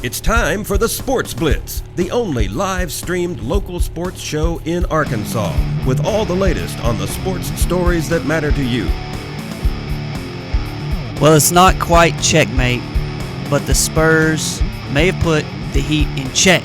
It's time for the Sports Blitz, the only live-streamed local sports show in Arkansas, with all the latest on the sports stories that matter to you. Well, it's not quite checkmate, but the Spurs may have put the Heat in check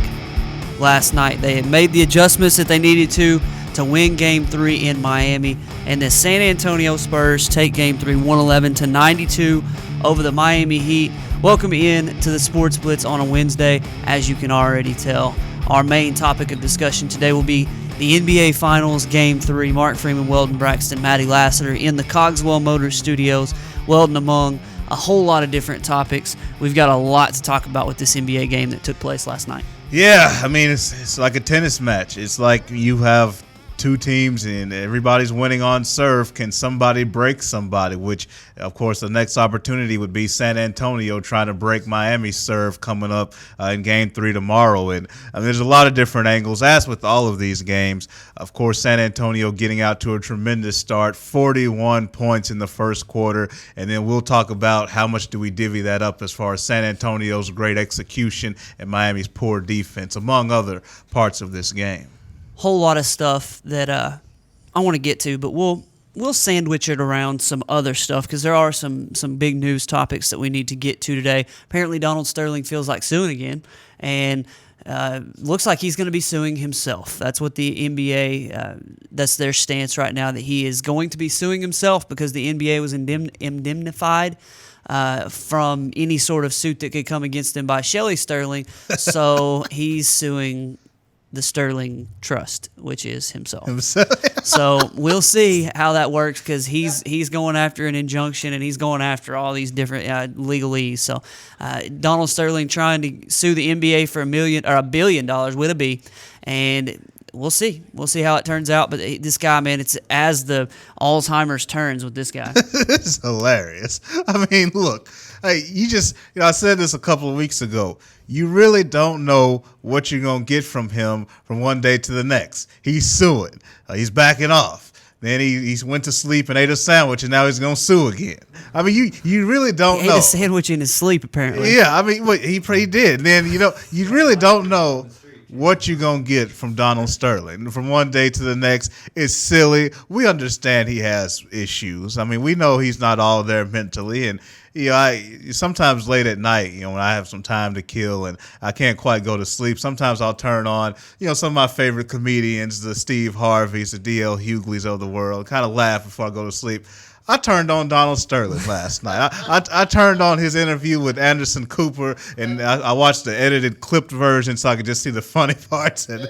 last night. They had made the adjustments that they needed to win Game 3 in Miami, and the San Antonio Spurs take Game 3 111-92 over the Miami Heat. Welcome in to the Sports Blitz on a Wednesday. As you can already tell, our main topic of discussion today will be the NBA Finals Game 3. Mark Freeman, Weldon Braxton, Maddie Lassiter in the Cogswell Motors Studios. Weldon among a whole lot of different topics. We've got a lot to talk about with this NBA game that took place last night. Yeah, I mean, it's like a tennis match. It's like you have two teams and everybody's winning on serve. Can somebody break somebody? Which, of course, the next opportunity would be San Antonio trying to break Miami's serve coming up in Game 3 tomorrow. And I mean, there's a lot of different angles, as with all of these games. Of course, San Antonio getting out to a tremendous start, 41 points in the first quarter. And then we'll talk about how much do we divvy that up as far as San Antonio's great execution and Miami's poor defense, among other parts of this game. Whole lot of stuff that I want to get to, but we'll sandwich it around some other stuff because there are some big news topics that we need to get to today. Apparently, Donald Sterling feels like suing again, and looks like he's going to be suing himself. That's what the NBA, that's their stance right now, that he is going to be suing himself because the NBA was indemnified from any sort of suit that could come against him by Shelley Sterling. So he's suing the Sterling Trust, which is himself. So we'll see how that works because he's going after an injunction and he's going after all these different legalese. So Donald Sterling trying to sue the NBA for $1 billion with a B, and we'll see how it turns out. But this guy, man, it's as the Alzheimer's turns with this guy. It's hilarious. I mean, look, hey, I said this a couple of weeks ago. You really don't know what you're going to get from him from one day to the next. He's suing. He's backing off. Then he went to sleep and ate a sandwich, and now he's going to sue again. I mean, you really don't know. He ate a sandwich in his sleep, apparently. Yeah, I mean, he did. And then, you really don't know what you're going to get from Donald Sterling from one day to the next. It's silly. We understand he has issues. I mean, we know he's not all there mentally. And, sometimes late at night, when I have some time to kill and I can't quite go to sleep, sometimes I'll turn on, some of my favorite comedians, the Steve Harveys, the D.L. Hugleys of the world, kind of laugh before I go to sleep. I turned on Donald Sterling last night. I turned on his interview with Anderson Cooper, and I watched the edited, clipped version so I could just see the funny parts. And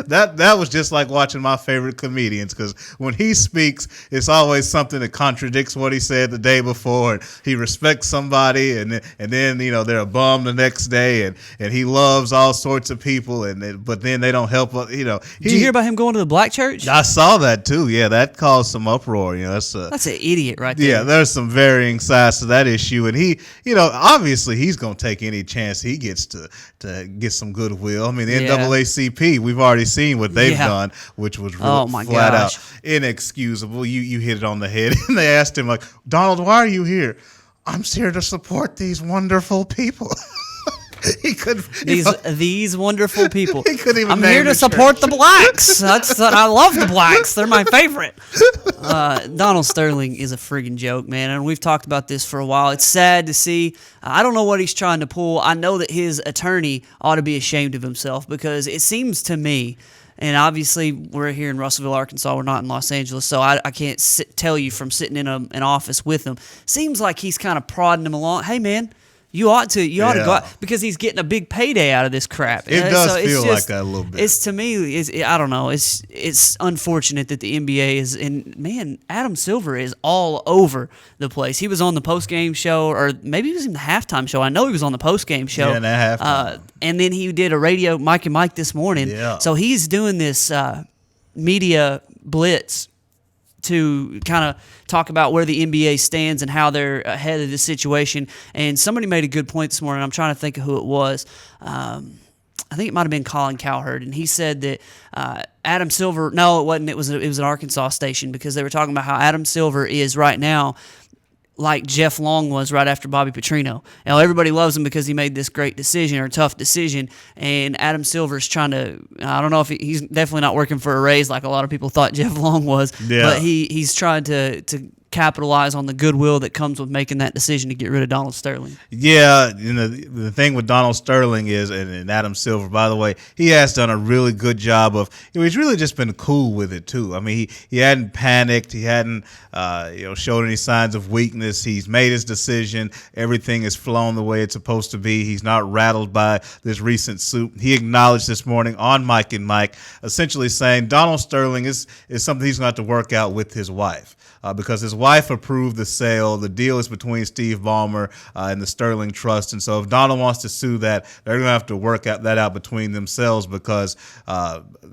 that was just like watching my favorite comedians, because when he speaks, it's always something that contradicts what he said the day before. And he respects somebody, and then they're a bum the next day, and he loves all sorts of people, but then they don't help. Did you hear about him going to the black church? I saw that too. Yeah, that caused some uproar. That's an idiot right there. Yeah, there's some varying sides to that issue, and he, obviously he's going to take any chance he gets to get some goodwill. I mean, the NAACP, we've already seen what they've done, which was really flat out inexcusable. You hit it on the head. And they asked him, like, Donald, why are you here? I'm here to support these wonderful people. He could these wonderful people. He couldn't even. I'm here to support the blacks. I love the blacks. They're my favorite. Donald Sterling is a friggin' joke, man, and we've talked about this for a while. It's sad to see. I don't know what he's trying to pull. I know that his attorney ought to be ashamed of himself, because it seems to me, and obviously we're here in Russellville, Arkansas. We're not in Los Angeles, so I can't tell you from sitting in an office with him. Seems like he's kind of prodding him along. Hey, man. You ought to go out, because he's getting a big payday out of this crap. It does feel like that a little bit. It's, to me, I don't know. It's unfortunate that the NBA is, and man, Adam Silver is all over the place. He was on the post-game show, or maybe he was in the halftime show. I know he was on the post-game show. Yeah, that halftime. And then he did a radio Mike and Mike this morning. Yeah. So he's doing this media blitz to kind of talk about where the NBA stands and how they're ahead of the situation. And somebody made a good point this morning. I'm trying to think of who it was. I think it might have been Colin Cowherd, and he said that Adam Silver. No, it wasn't. It was an Arkansas station, because they were talking about how Adam Silver is right now like Jeff Long was right after Bobby Petrino. Now, everybody loves him because he made this great decision or tough decision, and Adam Silver's trying to, I don't know if he's definitely not working for a raise like a lot of people thought Jeff Long was, but he's trying to capitalize on the goodwill that comes with making that decision to get rid of Donald Sterling. Yeah, the thing with Donald Sterling is, and Adam Silver, by the way, he has done a really good job of. He's really just been cool with it too. I mean, he hadn't panicked, he hadn't showed any signs of weakness. He's made his decision. Everything is flown the way it's supposed to be. He's not rattled by this recent suit. He acknowledged this morning on Mike and Mike, essentially saying Donald Sterling is something he's going to have to work out with his wife. Because his wife approved the sale. The deal is between Steve Ballmer and the Sterling Trust. And so if Donald wants to sue that, they're going to have to work that out between themselves because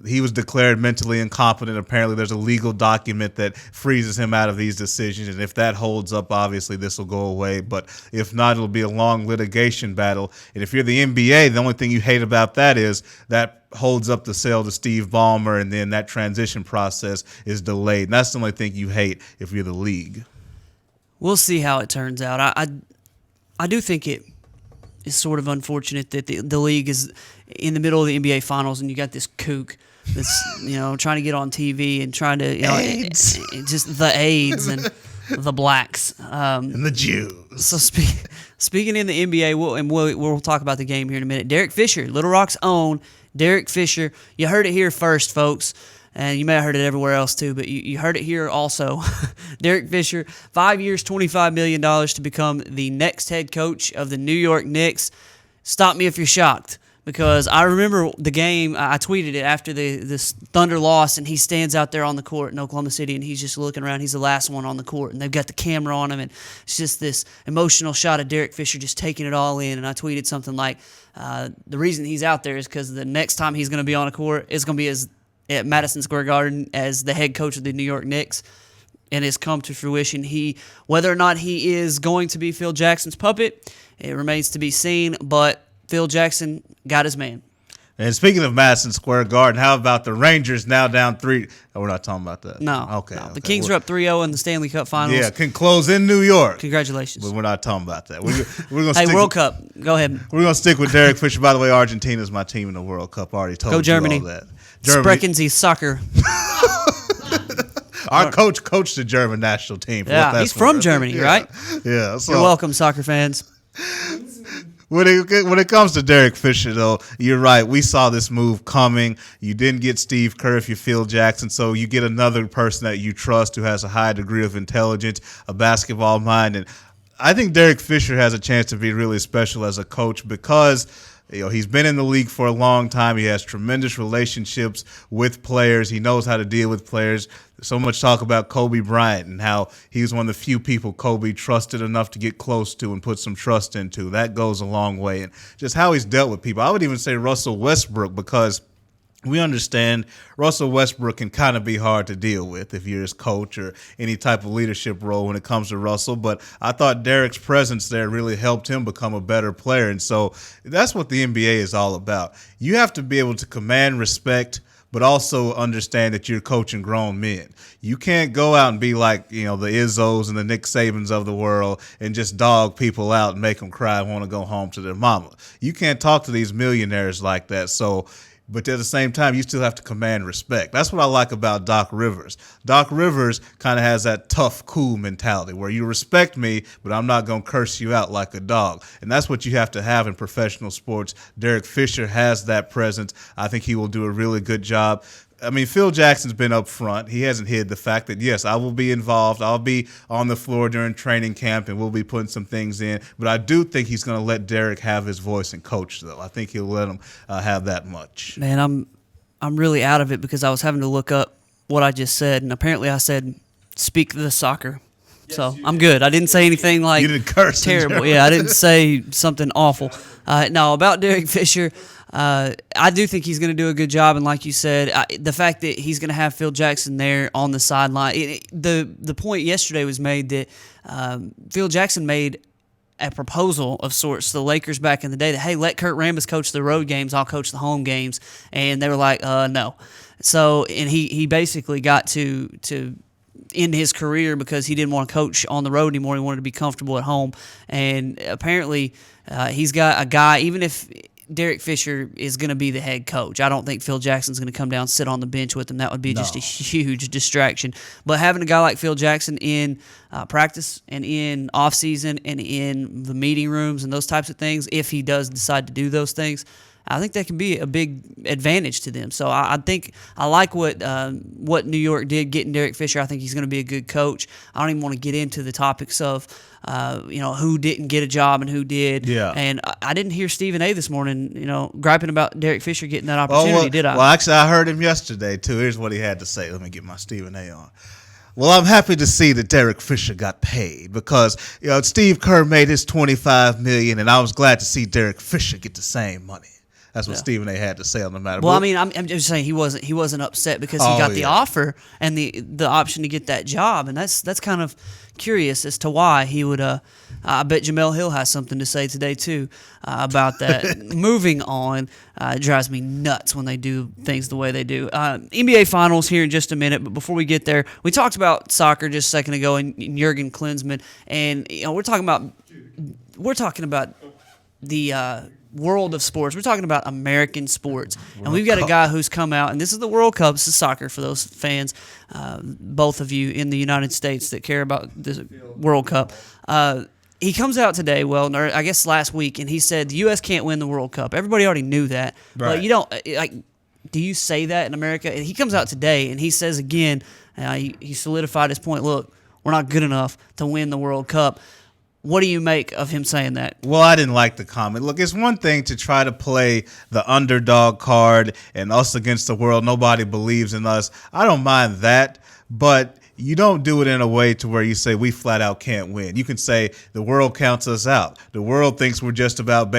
he was declared mentally incompetent. Apparently there's a legal document that freezes him out of these decisions. And if that holds up, obviously this will go away. But if not, it'll be a long litigation battle. And if you're the NBA, the only thing you hate about that is that holds up the sale to Steve Ballmer, and then that transition process is delayed. And that's the only thing you hate if you're the league. We'll see how it turns out. I do think it is sort of unfortunate that the league is in the middle of the NBA Finals, and you got this kook that's trying to get on TV and trying to AIDS. Just the AIDS and the blacks And the Jews. So speaking in the NBA, we'll talk about the game here in a minute. Derek Fisher, Little Rock's own Derek Fisher. You heard it here first, folks, and you may have heard it everywhere else too, but you heard it here also. Derek Fisher, 5 years, $25 million to become the next head coach of the New York Knicks. Stop me if you're shocked, because I remember the game. I tweeted it after this Thunder loss, and he stands out there on the court in Oklahoma City, and he's just looking around. He's the last one on the court, and they've got the camera on him, and it's just this emotional shot of Derek Fisher just taking it all in. And I tweeted something like, the reason he's out there is because the next time he's going to be on a court is going to be at Madison Square Garden as the head coach of the New York Knicks, and it's come to fruition. Whether or not he is going to be Phil Jackson's puppet, it remains to be seen, but Phil Jackson got his man. And speaking of Madison Square Garden, how about the Rangers now down 3? Oh, we're not talking about that. No. Okay. The Kings are up 3-0 in the Stanley Cup Finals. Yeah, can close in New York. Congratulations. But we're not talking about that. We're gonna hey, World Cup. Go ahead. We're going to stick with Derek Fisher. By the way, Argentina's my team in the World Cup. I already told Go Germany. you all that. Germany. Sprechen Sie soccer. Our coach coached the German national team. Yeah, he's from Germany, right? Yeah. So, you're welcome, soccer fans. When it comes to Derek Fisher, though, you're right. We saw this move coming. You didn't get Steve Kerr if you Phil Jackson, so you get another person that you trust who has a high degree of intelligence, a basketball mind. And I think Derek Fisher has a chance to be really special as a coach because he's been in the league for a long time. He has tremendous relationships with players. He knows how to deal with players. So much talk about Kobe Bryant and how he was one of the few people Kobe trusted enough to get close to and put some trust into. That goes a long way. And just how he's dealt with people. I would even say Russell Westbrook, because we understand Russell Westbrook can kind of be hard to deal with if you're his coach or any type of leadership role when it comes to Russell. But I thought Derek's presence there really helped him become a better player. And so that's what the NBA is all about. You have to be able to command respect, but also understand that you're coaching grown men. You can't go out and be like, the Izzos and the Nick Sabans of the world and just dog people out and make them cry and want to go home to their mama. You can't talk to these millionaires like that. But at the same time, you still have to command respect. That's what I like about Doc Rivers. Doc Rivers kind of has that tough, cool mentality where you respect me, but I'm not going to curse you out like a dog. And that's what you have to have in professional sports. Derek Fisher has that presence. I think he will do a really good job. I mean, Phil Jackson's been up front. He hasn't hid the fact that, yes, I will be involved. I'll be on the floor during training camp, and we'll be putting some things in. But I do think he's going to let Derek have his voice and coach, though. I think he'll let him have that much. Man, I'm really out of it because I was having to look up what I just said, and apparently I said, speak the soccer. Yes, so I'm good. I didn't say anything like you didn't curse terrible. Yeah, I didn't say something awful. No, about Derek Fisher, I do think he's going to do a good job, and like you said, the fact that he's going to have Phil Jackson there on the sideline, the point yesterday was made that Phil Jackson made a proposal of sorts to the Lakers back in the day that, hey, let Kurt Rambis coach the road games, I'll coach the home games, and they were like, no. So, and he basically got to in his career because he didn't want to coach on the road anymore. He wanted to be comfortable at home. And apparently he's got a guy, even if Derek Fisher is going to be the head coach, I don't think Phil Jackson's going to come down and sit on the bench with him. That would be just a huge distraction. But having a guy like Phil Jackson in practice and in offseason and in the meeting rooms and those types of things, if he does decide to do those things, I think that can be a big advantage to them. So I think I like what New York did getting Derek Fisher. I think he's going to be a good coach. I don't even want to get into the topics of who didn't get a job and who did. Yeah. And I didn't hear Stephen A. this morning, griping about Derek Fisher getting that opportunity, did I? Well, actually, I heard him yesterday, too. Here's what he had to say. Let me get my Stephen A. on. Well, I'm happy to see that Derek Fisher got paid because Steve Kerr made his $25 million, and I was glad to see Derek Fisher get the same money. That's what Stephen A. had to say on the matter. Well, I mean, I'm just saying he wasn't upset because he got the offer and the option to get that job, and that's kind of curious as to why he would. I bet Jamel Hill has something to say today too about that. Moving on, it drives me nuts when they do things the way they do. NBA Finals here in just a minute, but before we get there, we talked about soccer just a second ago and Jurgen Klinsmann, and we're talking about the world of sports. We're talking about American sports. And we've got a guy who's come out, and this is the World Cup. This is soccer for those fans, both of you in the United States that care about the World Cup. He comes out today, or I guess last week, and he said the U.S. can't win the World Cup. Everybody already knew that. Right. But you don't, do you say that in America? And he comes out today, and he says again, he solidified his point, look, we're not good enough to win the World Cup. What do you make of him saying that? Well, I didn't like the comment. Look, it's one thing to try to play the underdog card and us against the world. Nobody believes in us. I don't mind that, but you don't do it in a way to where you say we flat out can't win. You can say the world counts us out. The world thinks we're just about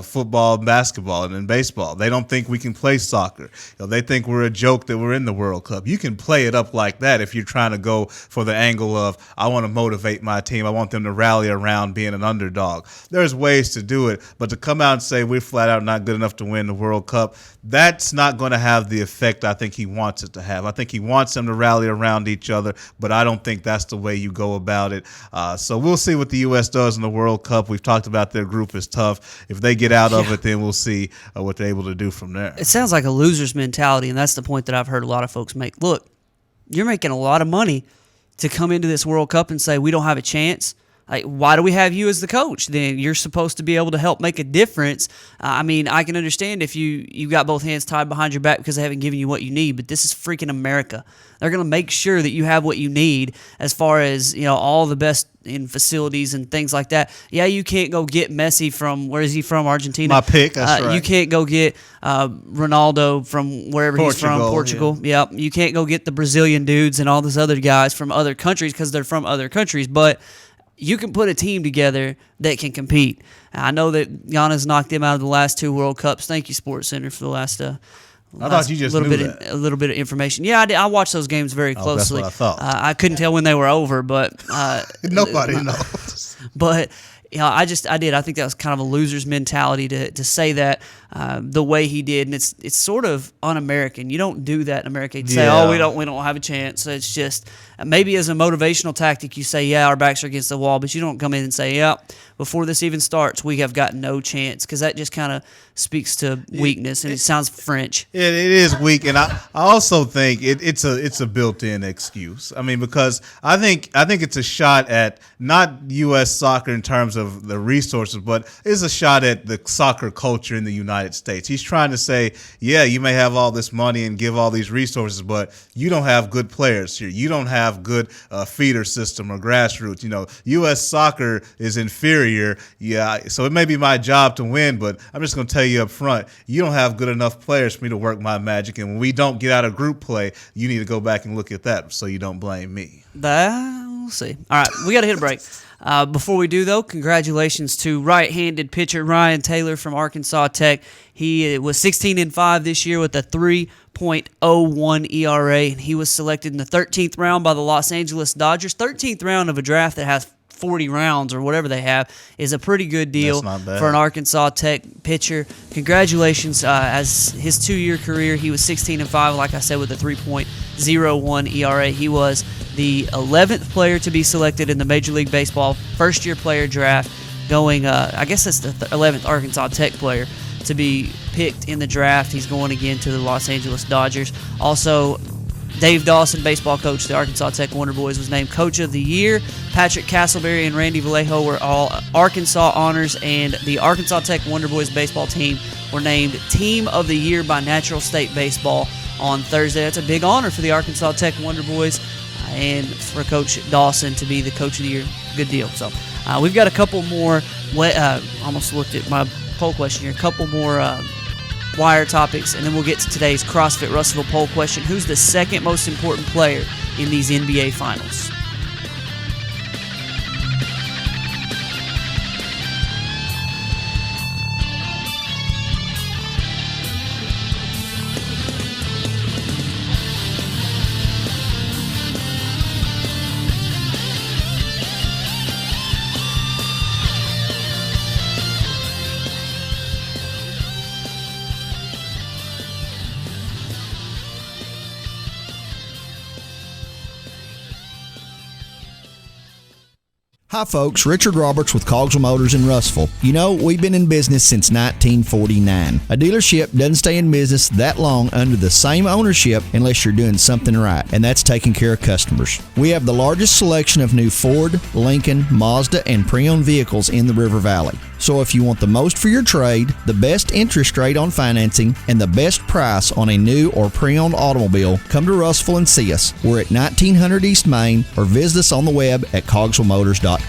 football and basketball and baseball. They don't think we can play soccer. They think we're a joke that we're in the World Cup. You can play it up like that if you're trying to go for the angle of I want to motivate my team. I want them to rally around being an underdog. There's ways to do it, but to come out and say we're flat out not good enough to win the World Cup, that's not going to have the effect I think he wants it to have. I think he wants them to rally around each other, but I don't think that's the way you go about it. So we'll see what the U.S. does in the World Cup. We've talked about their group is tough. If they get out of it, then we'll see what they're able to do from there. It sounds like a loser's mentality, and that's the point that I've heard a lot of folks make. Look, you're making a lot of money to come into this World Cup and say we don't have a chance. Why do we have you as the coach? Then you're supposed to be able to help make a difference. I mean, I can understand if you got both hands tied behind your back because they haven't given you what you need, but this is freaking America. They're going to make sure that you have what you need as far as all the best in facilities and things like that. Yeah, you can't go get Messi from, where is he from, Argentina? My pick, that's right. You can't go get Ronaldo from wherever he's from, Portugal. Yeah. Yep. You can't go get the Brazilian dudes and all those other guys from other countries because they're from other countries, but you can put a team together that can compete. I know that Giannis knocked them out of the last two World Cups. Thank you, Sports Center, for the last. I thought you just knew that. A little bit of information. Yeah, I watched those games very closely. That's what I thought. I couldn't tell when they were over, but nobody knows. But I did. I think that was kind of a loser's mentality to say that the way he did, and it's sort of un-American. You don't do that in America. You say, "Oh, we don't have a chance." It's just maybe as a motivational tactic, you say, "Yeah, our backs are against the wall," but you don't come in and say, "Yeah, before this even starts, we have got no chance," because that just kind of speaks to weakness, and it sounds French. It is weak, and I also think it's a built-in excuse. I mean, because I think it's a shot at not U.S. soccer in terms of the resources, but it's a shot at the soccer culture in the United States. He's trying to say, yeah, you may have all this money and give all these resources, but you don't have good players here. You don't have good feeder system or grassroots. U.S. soccer is inferior. Yeah, so it may be my job to win, but I'm just going to tell you up front, you don't have good enough players for me to work my magic. And when we don't get out of group play, you need to go back and look at that so you don't blame me. We'll see. All right, we got to hit a break. Before we do, though, congratulations to right-handed pitcher Ryan Taylor from Arkansas Tech. He was 16-5 this year with a 3.01 ERA, and he was selected in the 13th round by the Los Angeles Dodgers. 13th round of a draft that has 40 rounds or whatever they have is a pretty good deal for an Arkansas Tech pitcher. Congratulations. As his 2-year career, he was 16-5, like I said, with a 3.01 ERA. He was the 11th player to be selected in the Major League Baseball first-year player draft, going, I guess that's the 11th Arkansas Tech player to be picked in the draft. He's going again to the Los Angeles Dodgers. Also, Dave Dawson, baseball coach of the Arkansas Tech Wonder Boys, was named Coach of the Year. Patrick Castleberry and Randy Vallejo were all Arkansas honors, and the Arkansas Tech Wonder Boys baseball team were named Team of the Year by Natural State Baseball on Thursday. That's a big honor for the Arkansas Tech Wonder Boys and for Coach Dawson to be the Coach of the Year. Good deal. So we've got a couple more. Almost looked at my poll question here. A couple more wire topics, and then we'll get to today's CrossFit Russellville poll question. Who's the second most important player in these NBA Finals? Hi folks, Richard Roberts with Cogswell Motors in Russellville. You know, we've been in business since 1949. A dealership doesn't stay in business that long under the same ownership unless you're doing something right, and that's taking care of customers. We have the largest selection of new Ford, Lincoln, Mazda, and pre-owned vehicles in the River Valley. So if you want the most for your trade, the best interest rate on financing, and the best price on a new or pre-owned automobile, come to Russellville and see us. We're at 1900 East Main, or visit us on the web at cogswellmotors.com.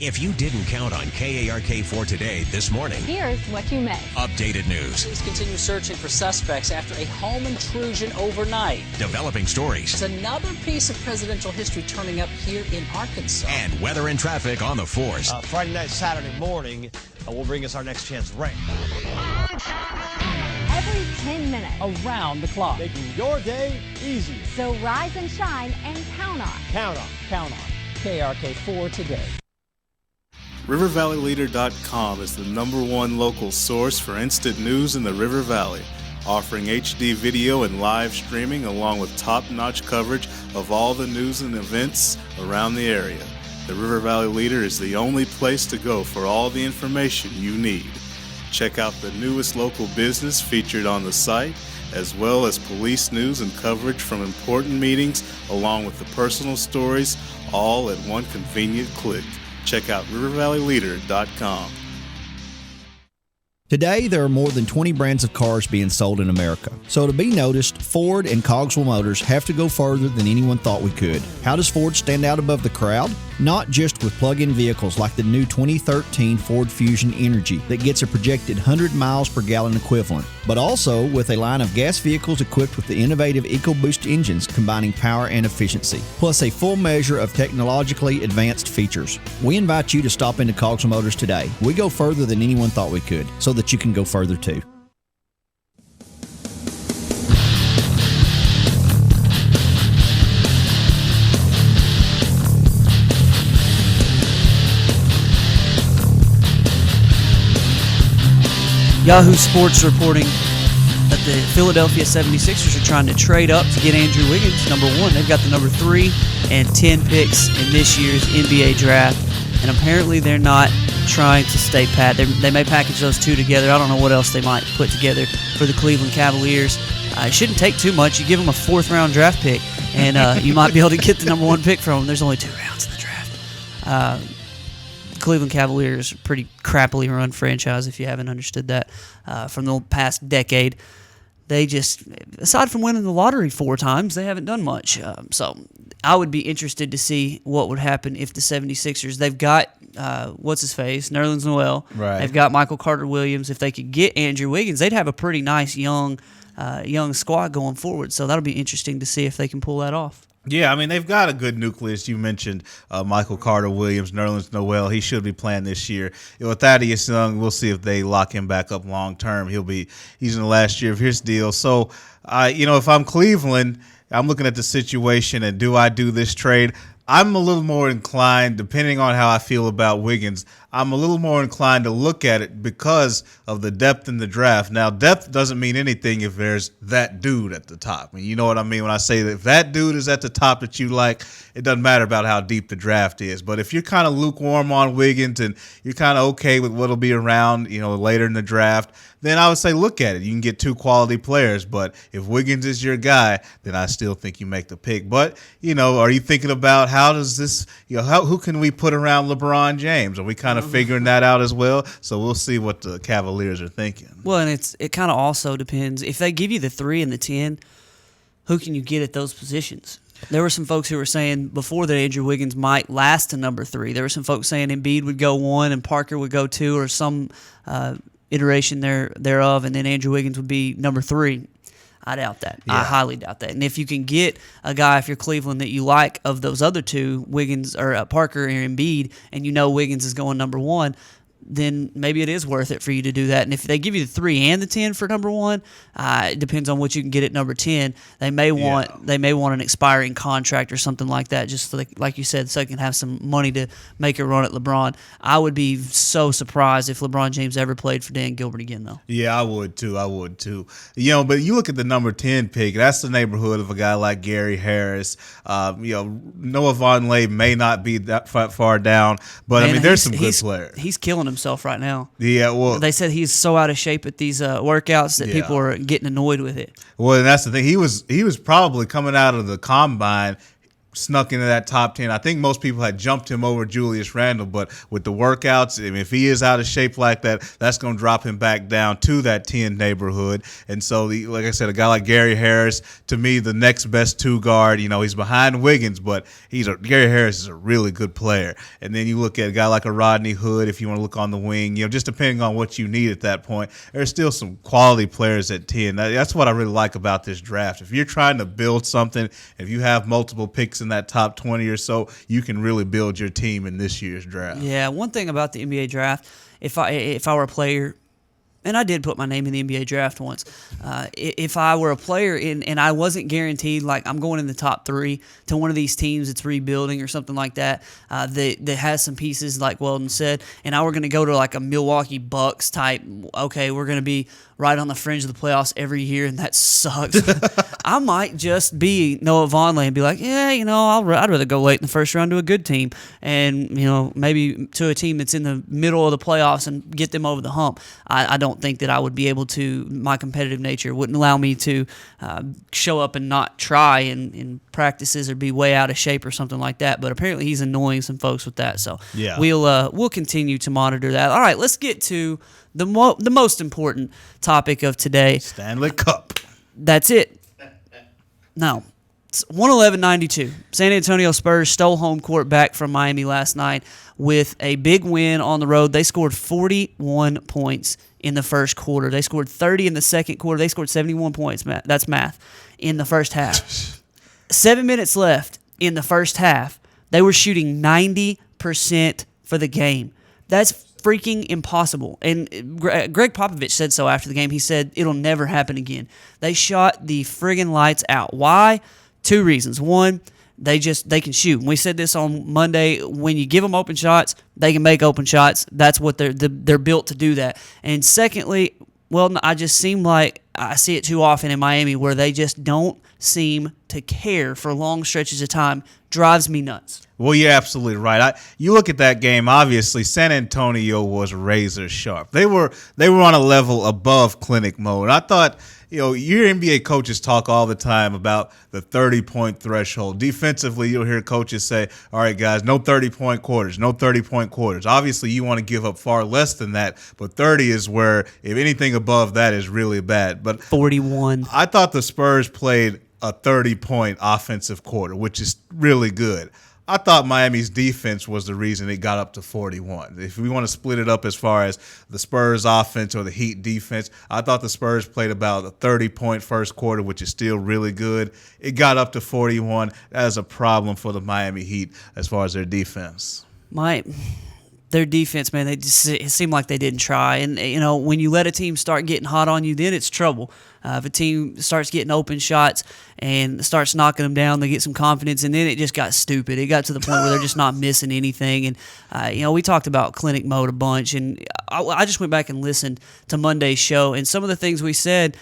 If you didn't count on KARK4 today this morning, here's what you missed. Updated news. Police continue searching for suspects after a home intrusion overnight. Developing stories. It's another piece of presidential history turning up here in Arkansas. And weather and traffic on the 4s. Friday night, Saturday morning will bring us our next chance rain. Every 10 minutes. Around the clock. Making your day easier. So rise and shine and count on. Count on. Count on. KARK4 today. RiverValleyLeader.com is the #1 local source for instant news in the River Valley, offering HD video and live streaming along with top-notch coverage of all the news and events around the area. The River Valley Leader is the only place to go for all the information you need. Check out the newest local business featured on the site, as well as police news and coverage from important meetings, along with the personal stories, all at one convenient click. Check out RiverValleyLeader.com. Today, there are more than 20 brands of cars being sold in America. So to be noticed, Ford and Cogswell Motors have to go further than anyone thought we could. How does Ford stand out above the crowd? Not just with plug-in vehicles like the new 2013 Ford Fusion Energy that gets a projected 100 miles per gallon equivalent, but also with a line of gas vehicles equipped with the innovative EcoBoost engines combining power and efficiency, plus a full measure of technologically advanced features. We invite you to stop into Cogswell Motors today. We go further than anyone thought we could, so that you can go further too. Yahoo Sports reporting that the Philadelphia 76ers are trying to trade up to get Andrew Wiggins, number 1. They've got the number 3 and 10 picks in this year's NBA draft, and apparently they're not trying to stay pat. They may package those two together. I don't know what else they might put together for the Cleveland Cavaliers. It shouldn't take too much. You give them a 4th-round draft pick, and you might be able to get the number 1 pick from them. There's only 2 rounds in the draft. Cleveland Cavaliers, pretty crappily run franchise, if you haven't understood that, from the past decade. They just, aside from winning the lottery 4 times, they haven't done much. So I would be interested to see what would happen if the 76ers, they've got, what's-his-face, Nerlens Noel. Right. They've got Michael Carter-Williams. If they could get Andrew Wiggins, they'd have a pretty nice young squad going forward. So that'll be interesting to see if they can pull that off. Yeah, I mean, they've got a good nucleus. You mentioned Michael Carter-Williams, Nerlens Noel. He should be playing this year. With Thaddeus Young, we'll see if they lock him back up long-term. He's in the last year of his deal. So, if I'm Cleveland, I'm looking at the situation, and do I do this trade? I'm a little more inclined, depending on how I feel about Wiggins, I'm a little more inclined to look at it because of the depth in the draft. Now, depth doesn't mean anything if there's that dude at the top. I mean, you know what I mean when I say that if that dude is at the top that you like, it doesn't matter about how deep the draft is. But if you're kind of lukewarm on Wiggins and you're kind of okay with what'll be around, later in the draft, then I would say look at it. You can get 2 quality players, but if Wiggins is your guy, then I still think you make the pick. But, are you thinking about how does this, who can we put around LeBron James? Are we kind of figuring that out as well? So we'll see what the Cavaliers are thinking. Well, and it kind of also depends. If they give you the 3 and the 10, who can you get at those positions? There were some folks who were saying before that Andrew Wiggins might last to number 3. There were some folks saying Embiid would go 1 and Parker would go 2 or some iteration thereof, and then Andrew Wiggins would be number 3. I doubt that. Yeah. I highly doubt that. And if you can get a guy, if you're Cleveland, that you like of those other 2, Wiggins or Parker or Embiid, and Wiggins is going number 1, then maybe it is worth it for you to do that. And if they give you the 3 and the 10 for number 1, it depends on what you can get at number 10. They may want an expiring contract or something like that, just like you said, so they can have some money to make a run at LeBron. I would be so surprised if LeBron James ever played for Dan Gilbert again, though. Yeah, I would too. But you look at the number 10 pick, that's the neighborhood of a guy like Gary Harris. Noah Vonleh may not be that far down, but there's some good players. He's killing himself right now. Yeah, well, they said he's so out of shape at these workouts that people are getting annoyed with it. Well, and that's the thing. He was probably coming out of the combine, snuck into that top 10. I think most people had jumped him over Julius Randle, but with the workouts, if he is out of shape like that, that's going to drop him back down to that 10 neighborhood. And so, like I said, a guy like Gary Harris, to me, the next best 2 guard. He's behind Wiggins, but Gary Harris is a really good player. And then you look at a guy like a Rodney Hood, if you want to look on the wing, just depending on what you need at that point. There's still some quality players at 10. That's what I really like about this draft. If you're trying to build something, if you have multiple picks in that top 20 or so, you can really build your team in this year's draft. Yeah, one thing about the NBA draft, if I were a player, and I did put my name in the NBA draft once, if I were a player and I wasn't guaranteed, like I'm going in the top 3 to one of these teams that's rebuilding or something like that, that has some pieces like Weldon said, and I were going to go to like a Milwaukee Bucks type, okay, we're going to be right on the fringe of the playoffs every year, and that sucks. I might just be Noah Vonleh and be like, I'd rather go late in the first round to a good team, and maybe to a team that's in the middle of the playoffs and get them over the hump. I don't think that I would be able to. My competitive nature wouldn't allow me to show up and not try in practices or be way out of shape or something like that. But apparently he's annoying some folks with that. So yeah, we'll continue to monitor that. All right, let's get to the most important topic of today. Stanley Cup. That's it. No. It's 111-92. San Antonio Spurs stole home court back from Miami last night with a big win on the road. They scored 41 points in the first quarter. They scored 30 in the second quarter. They scored 71 points. That's math. In the first half. 7 minutes left in the first half. They were shooting 90% for the game. That's freaking impossible. And Greg Popovich said so after the game. He said it'll never happen again. They shot the friggin' lights out. Why? 2 reasons. One, they can shoot. And we said this on Monday. When you give them open shots, they can make open shots. That's what they're built to do that. And secondly, I just seem like I see it too often in Miami where they just don't seem to care for long stretches of time. Drives me nuts. Well, you're absolutely right. You look at that game, obviously, San Antonio was razor sharp. They were on a level above clinic mode. I thought, your NBA coaches talk all the time about the 30-point threshold. Defensively, you'll hear coaches say, all right, guys, no 30-point quarters, no 30-point quarters. Obviously, you want to give up far less than that, but 30 is where, if anything above that is really bad. But 41. I thought the Spurs played a 30-point offensive quarter, which is really good. I thought Miami's defense was the reason it got up to 41. If we want to split it up as far as the Spurs offense or the Heat defense, I thought the Spurs played about a 30-point first quarter, which is still really good. It got up to that is a problem for the Miami Heat as far as their defense. their defense, man, it seemed like they didn't try. And, when you let a team start getting hot on you, then it's trouble. If a team starts getting open shots and starts knocking them down, they get some confidence, and then it just got stupid. It got to the point where they're just not missing anything. And, we talked about clinic mode a bunch, and I just went back and listened to Monday's show, and some of the things we said,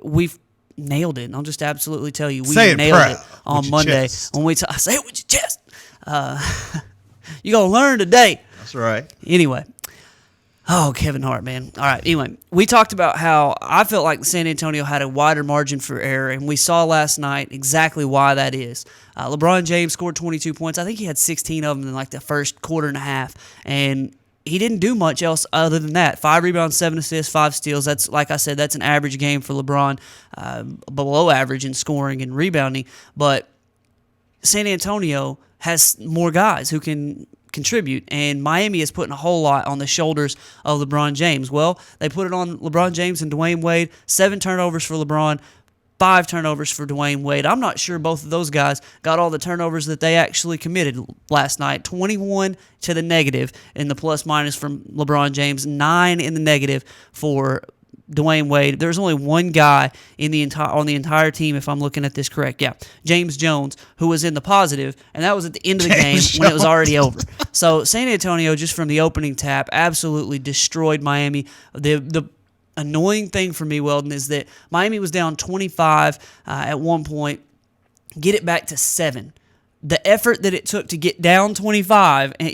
we've nailed it. And I'll just absolutely tell you, we nailed it on Monday. When say it with your chest. You're going to learn today. That's right. Anyway. Oh, Kevin Hart, man. All right. Anyway, we talked about how I felt like San Antonio had a wider margin for error, and we saw last night exactly why that is. LeBron James scored 22 points. I think he had 16 of them in like the first quarter and a half, and he didn't do much else other than that. 5 rebounds, 7 assists, 5 steals. That's, like I said, that's an average game for LeBron, below average in scoring and rebounding. But San Antonio has more guys who can contribute, and Miami is putting a whole lot on the shoulders of LeBron James. Well, they put it on LeBron James and Dwayne Wade. 7 turnovers for LeBron, 5 turnovers for Dwayne Wade. I'm not sure both of those guys got all the turnovers that they actually committed last night. 21 to the negative in the plus-minus from LeBron James, 9 in the negative for Dwayne Wade. There's only one guy on the entire team, if I'm looking at this correct. Yeah, James Jones, who was in the positive, and that was at the end of the game when it was already over. So San Antonio, just from the opening tap, absolutely destroyed Miami. The annoying thing for me, Weldon, is that Miami was down 25 at one point, get it back to 7. The effort that it took to get down 25, and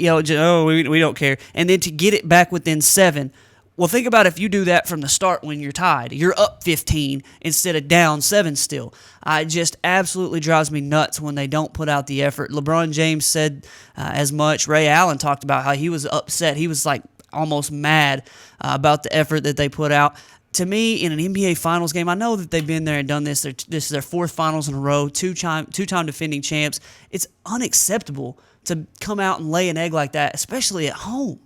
we don't care, and then to get it back within 7. Well, think about if you do that from the start when you're tied. You're up 15 instead of down 7 still. It just absolutely drives me nuts when they don't put out the effort. LeBron James said as much. Ray Allen talked about how he was upset. He was like almost mad about the effort that they put out. To me, in an NBA Finals game, I know that they've been there and done this. This is their 4th Finals in a row, two-time defending champs. It's unacceptable to come out and lay an egg like that, especially at home.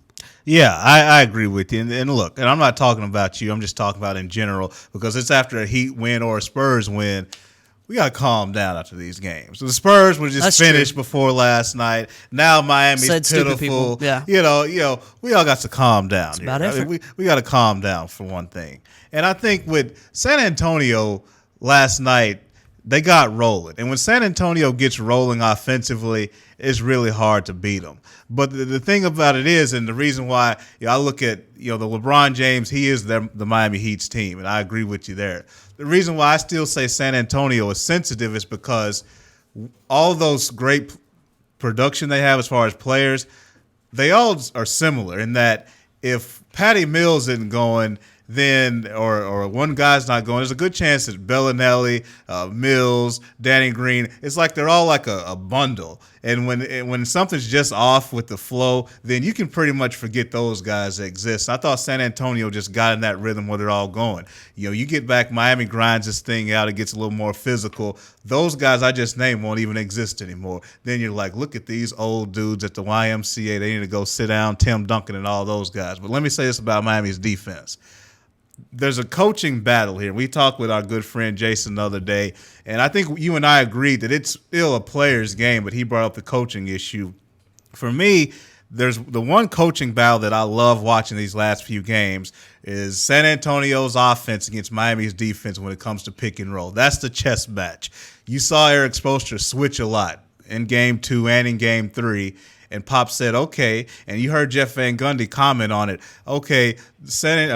Yeah, I agree with you. And look, and I'm not talking about you. I'm just talking about in general, because it's after a Heat win or a Spurs win. We got to calm down after these games. So the Spurs were just finished before last night. Now Miami's pitiful. Yeah. We all got to calm down. It's about effort. We got to calm down for one thing. And I think with San Antonio last night, they got rolling. And when San Antonio gets rolling offensively, it's really hard to beat them. But the thing about it is, and the reason why I look at the LeBron James, he is the Miami Heat's team, and I agree with you there. The reason why I still say San Antonio is sensitive is because all those great production they have as far as players, they all are similar in that if Patty Mills isn't going, then or one guy's not going, there's a good chance that Bellinelli, Mills, Danny Green, it's like they're all like a bundle. And when something's just off with the flow, then you can pretty much forget those guys that exist. I thought San Antonio just got in that rhythm where they're all going. You get back, Miami grinds this thing out, it gets a little more physical. Those guys I just named won't even exist anymore. Then you're like, look at these old dudes at the YMCA. They need to go sit down, Tim Duncan and all those guys. But let me say this about Miami's defense. There's a coaching battle here. We talked with our good friend Jason the other day, and I think you and I agreed that it's still a player's game, but he brought up the coaching issue. For me, there's the one coaching battle that I love watching these last few games is San Antonio's offense against Miami's defense when it comes to pick and roll. That's the chess match. You saw Eric Spoelstra switch a lot in Game 2 and in Game 3. And Pop said, okay, and you heard Jeff Van Gundy comment on it. Okay,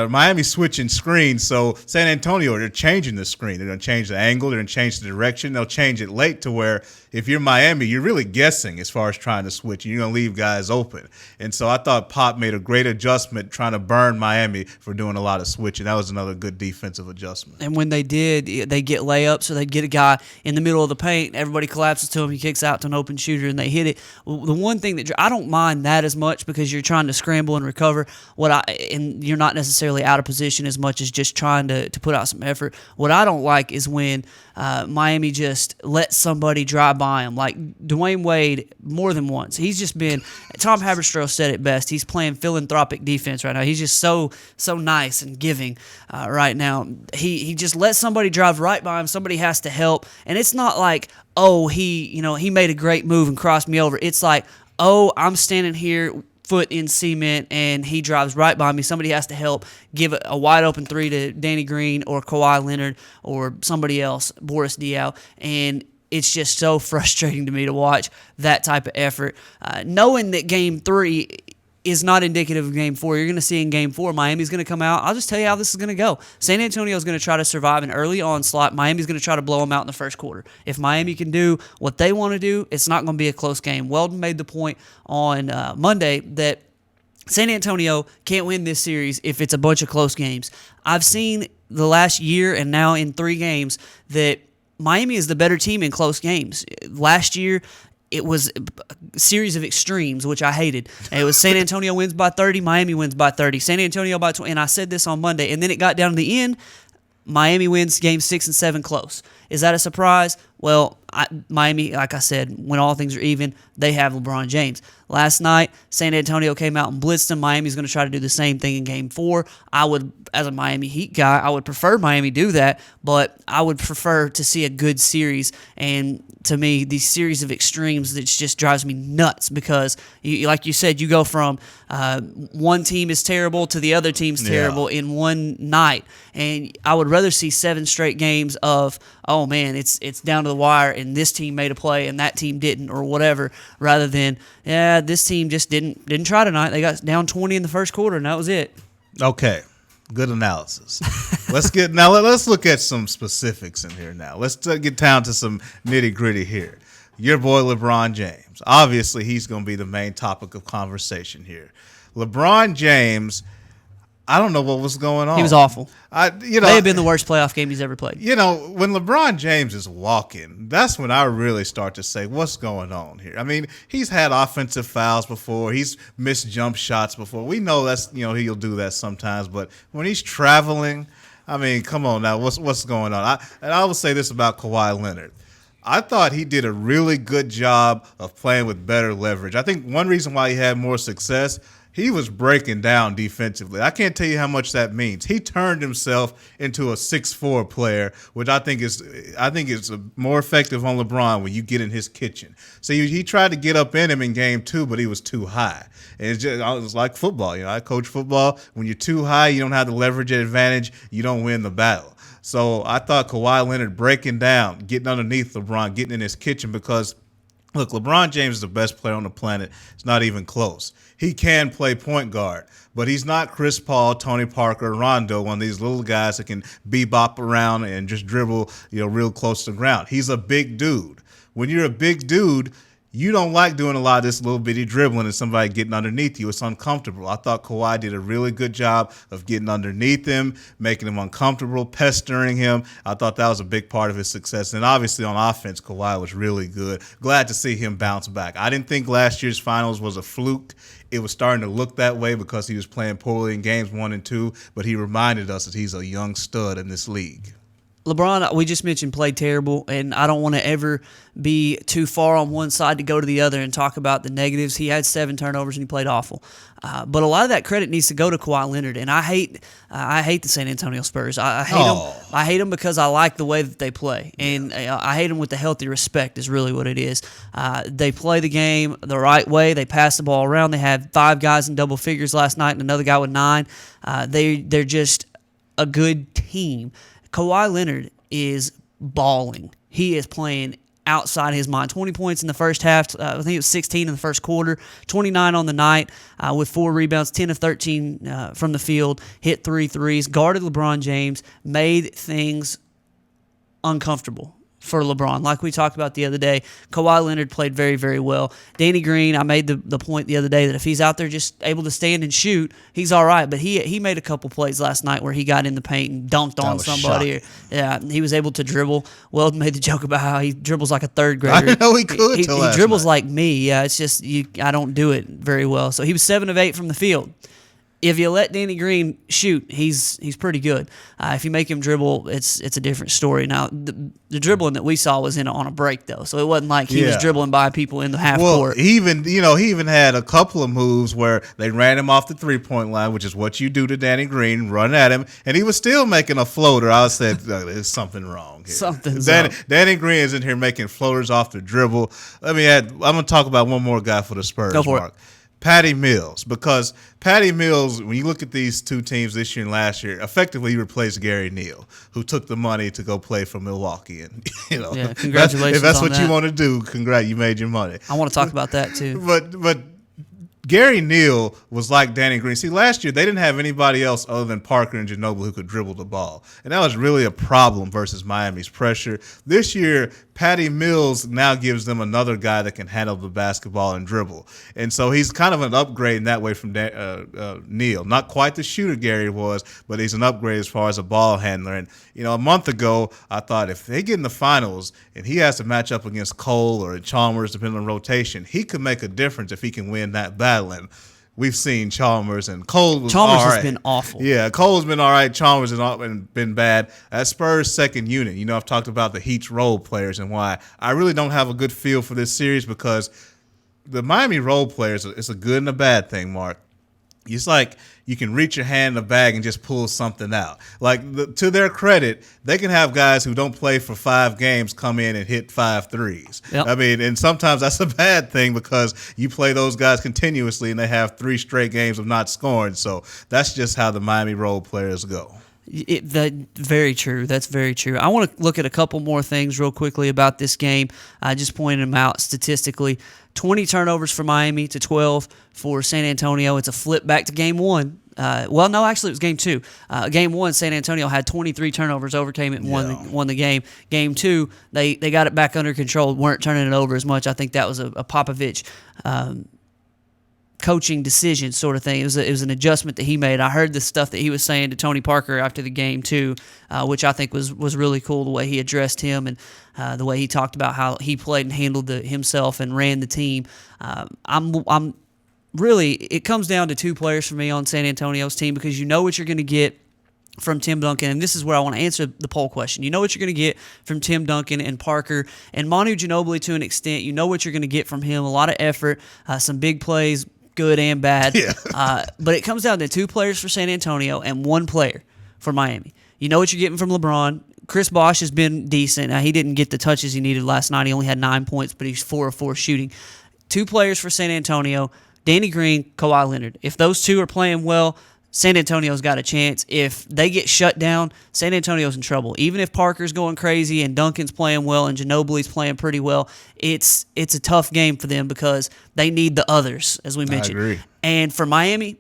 Miami switching screens, so San Antonio, they're changing the screen. They're going to change the angle. They're going to change the direction. They'll change it late to where if you're Miami, you're really guessing as far as trying to switch. You're going to leave guys open. And so I thought Pop made a great adjustment trying to burn Miami for doing a lot of switching. That was another good defensive adjustment. And when they did, they get layups, so they'd get a guy in the middle of the paint. Everybody collapses to him. He kicks out to an open shooter, and they hit it. The one thing that I don't mind that as much because you're trying to scramble and recover. And you're not necessarily out of position as much as just trying to put out some effort. What I don't like is when Miami just lets somebody drive by him. Like Dwayne Wade, more than once. He's just been, Tom Haberstroh said it best, he's playing philanthropic defense right now. He's just so nice and giving right now. He just lets somebody drive right by him. Somebody has to help. And it's not like, he made a great move and crossed me over. It's like, I'm standing here foot in cement and he drives right by me. Somebody has to help give a wide open three to Danny Green or Kawhi Leonard or somebody else, Boris Diaw, and it's just so frustrating to me to watch that type of effort. Knowing that Game 3 is not indicative of Game 4. You're going to see in Game 4, Miami's going to come out. I'll just tell you how this is going to go. San Antonio is going to try to survive an early onslaught. Miami's going to try to blow them out in the first quarter. If Miami can do what they want to do, it's not going to be a close game. Weldon made the point on Monday that San Antonio can't win this series if it's a bunch of close games. I've seen the last year and now in 3 games that Miami is the better team in close games. Last year, it was a series of extremes, which I hated. It was San Antonio wins by 30, Miami wins by 30, San Antonio by 20, and I said this on Monday. And then it got down to the end, Miami wins Games 6 and 7 close. Is that a surprise? Well, Miami, like I said, when all things are even, they have LeBron James. Last night, San Antonio came out and blitzed them. Miami's going to try to do the same thing in Game 4. I would, as a Miami Heat guy, I would prefer Miami do that, but I would prefer to see a good series. And to me, these series of extremes, that just drives me nuts because, like you said, you go from one team is terrible to the other team's terrible in one night. And I would rather see 7 straight games of, oh man, it's down to the wire and this team made a play and that team didn't or whatever, rather than, this team just didn't try tonight. They got down 20 in the first quarter and that was it. Okay. Good analysis. Let's look at some specifics in here now. Let's get down to some nitty-gritty here. Your boy LeBron James. Obviously, he's going to be the main topic of conversation here. LeBron James, I don't know what was going on. He was awful. May have been the worst playoff game he's ever played. When LeBron James is walking, that's when I really start to say, what's going on here? I mean, he's had offensive fouls before. He's missed jump shots before. We know that's, he'll do that sometimes. But when he's traveling, I mean, come on now, what's going on? I will say this about Kawhi Leonard. I thought he did a really good job of playing with better leverage. I think one reason why he had more success, he was breaking down defensively. I can't tell you how much that means. He turned himself into a 6'4" player, which I think is more effective on LeBron when you get in his kitchen. So he tried to get up in him in Game 2, but he was too high. And it's like football. I coach football. When you're too high, you don't have the leverage advantage. You don't win the battle. So I thought Kawhi Leonard breaking down, getting underneath LeBron, getting in his kitchen because, look, LeBron James is the best player on the planet. It's not even close. He can play point guard, but he's not Chris Paul, Tony Parker, Rondo, one of these little guys that can bebop around and just dribble, real close to the ground. He's a big dude. When you're a big dude, you don't like doing a lot of this little bitty dribbling and somebody getting underneath you. It's uncomfortable. I thought Kawhi did a really good job of getting underneath him, making him uncomfortable, pestering him. I thought that was a big part of his success. And obviously on offense, Kawhi was really good. Glad to see him bounce back. I didn't think last year's finals was a fluke. It was starting to look that way because he was playing poorly in games 1 and 2, but he reminded us that he's a young stud in this league. LeBron, we just mentioned, played terrible, and I don't want to ever be too far on one side to go to the other and talk about the negatives. He had 7 turnovers and he played awful. But a lot of that credit needs to go to Kawhi Leonard, and I hate the San Antonio Spurs. I hate them. I hate them because I like the way that they play, and I hate them with the healthy respect is really what it is. They play the game the right way. They pass the ball around. They had 5 guys in double figures last night and another guy with 9. They're just a good team. Kawhi Leonard is balling. He is playing outside his mind. 20 points in the first half. I think it was 16 in the first quarter. 29 on the night with 4 rebounds, 10 of 13 from the field. Hit 3 threes. Guarded LeBron James. Made things uncomfortable for LeBron. Like we talked about the other day, Kawhi Leonard played very, very well. Danny Green, I made the point the other day that if he's out there just able to stand and shoot, he's all right. But he made a couple plays last night where he got in the paint and dunked on somebody. Yeah, he was able to dribble. Weldon made the joke about how he dribbles like a third grader. I didn't know he could. He dribbles like me. Yeah, it's just I don't do it very well. So he was 7 of 8 from the field. If you let Danny Green shoot, he's pretty good. If you make him dribble, it's a different story. Now, the dribbling that we saw was on a break, though, so it wasn't like he was dribbling by people in the half court. He even had a couple of moves where they ran him off the 3-point line, which is what you do to Danny Green, run at him, and he was still making a floater. I said, there's something wrong here. Something's up. Danny Green is in here making floaters off the dribble. I'm going to talk about one more guy for the Spurs, Go for Mark. it. Patty Mills, because Patty Mills, when you look at these two teams this year and last year, effectively replaced Gary Neal, who took the money to go play for Milwaukee. And yeah, congratulations if that's on what that. you want to do, you made your money. I want to talk about that too. But Gary Neal was like Danny Green. See, last year they didn't have anybody else other than Parker and Ginobili who could dribble the ball. And that was really a problem versus Miami's pressure. This year, Patty Mills now gives them another guy that can handle the basketball and dribble. And so he's kind of an upgrade in that way from Neal. Not quite the shooter Gary was, but he's an upgrade as far as a ball handler. And, a month ago, I thought if they get in the finals and he has to match up against Cole or Chalmers, depending on rotation, he could make a difference if he can win that battle. And we've seen Chalmers and Cole was all right. Has been awful. Yeah, Cole's been all right. Chalmers has been bad. That Spurs second unit. I've talked about the Heat's role players and why I really don't have a good feel for this series because the Miami role players, it's a good and a bad thing, Mark. It's like you can reach your hand in the bag and just pull something out. To their credit, they can have guys who don't play for 5 games come in and hit 5 threes. Yep. And sometimes that's a bad thing because you play those guys continuously and they have 3 straight games of not scoring. So that's just how the Miami role players go. Very true. That's very true. I want to look at a couple more things real quickly about this game. I just pointed them out statistically. 20 turnovers for Miami to 12 for San Antonio. It's a flip back to game 1. Well, no, actually it was game 2. Game 1, San Antonio had 23 turnovers, overcame it, and won the game. Game 2, they got it back under control, weren't turning it over as much. I think that was a Popovich coaching decision sort of thing. It was an adjustment that he made. I heard the stuff that he was saying to Tony Parker after the game too, which I think was really cool, the way he addressed him and the way he talked about how he played and handled himself and ran the team. I'm really, it comes down to 2 players for me on San Antonio's team because you know what you're going to get from Tim Duncan, and this is where I want to answer the poll question. You know what you're going to get from Tim Duncan and Parker and Manu Ginobili to an extent. You know what you're going to get from him, a lot of effort, some big plays, good and bad. Yeah. But it comes down to 2 players for San Antonio and 1 player for Miami. You know what you're getting from LeBron. Chris Bosh has been decent. He didn't get the touches he needed last night. He only had 9 points, but he's 4 of 4 shooting. 2 players for San Antonio, Danny Green, Kawhi Leonard. If those 2 are playing well, San Antonio's got a chance. If they get shut down, San Antonio's in trouble. Even if Parker's going crazy and Duncan's playing well and Ginobili's playing pretty well, it's a tough game for them because they need the others, as we mentioned. I agree. And for Miami,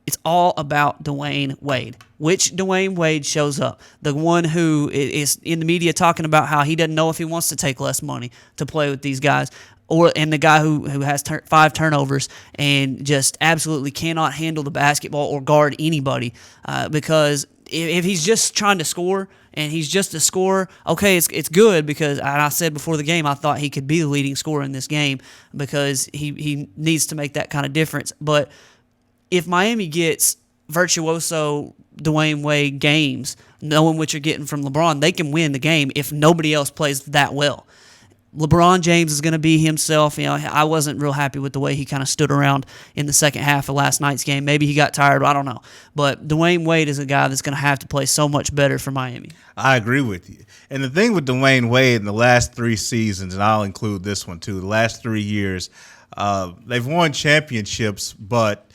it's all about Dwayne Wade. Which Dwayne Wade shows up? The one who is in the media talking about how he doesn't know if he wants to take less money to play with these guys. And the guy who has 5 turnovers and just absolutely cannot handle the basketball or guard anybody because if he's just trying to score and he's just a scorer, okay, it's good because I said before the game I thought he could be the leading scorer in this game because he needs to make that kind of difference. But if Miami gets virtuoso Dwayne Wade games, knowing what you're getting from LeBron, they can win the game if nobody else plays that well. LeBron James is going to be himself. I wasn't real happy with the way he kind of stood around in the second half of last night's game. Maybe he got tired. I don't know. But Dwayne Wade is a guy that's going to have to play so much better for Miami. I agree with you. And the thing with Dwayne Wade in the last 3 seasons, and I'll include this one too, the last 3 years, they've won championships, but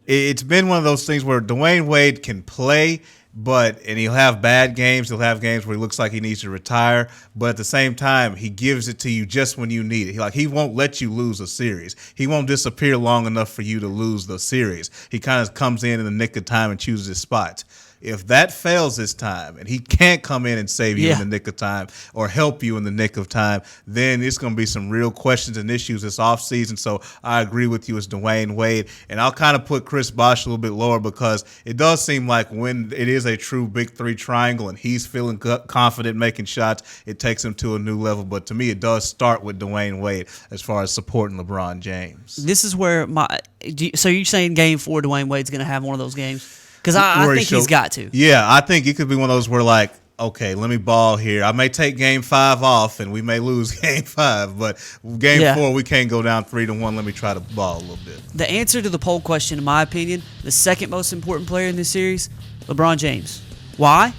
it's been one of those things where Dwayne Wade can play, and he'll have bad games. He'll have games where he looks like he needs to retire, but at the same time, he gives it to you just when you need it. He won't let you lose a series. He won't disappear long enough for you to lose the series. He kind of comes in the nick of time and chooses his spots. If that fails this time and he can't come in and save you in the nick of time or help you in the nick of time, then it's going to be some real questions and issues this offseason. So I agree with you, it's Dwayne Wade. And I'll kind of put Chris Bosh a little bit lower because it does seem like when it is a true big 3 triangle and he's feeling confident making shots, it takes him to a new level. But to me, it does start with Dwayne Wade as far as supporting LeBron James. This is where so you're saying game 4, Dwayne Wade's going to have one of those games? Because I think he's got to. Yeah, I think it could be one of those where okay, let me ball here. I may take game 5 off and we may lose game 5, but game 4 we can't go down 3-1. Let me try to ball a little bit. The answer to the poll question, in my opinion, the second most important player in this series, LeBron James. Why?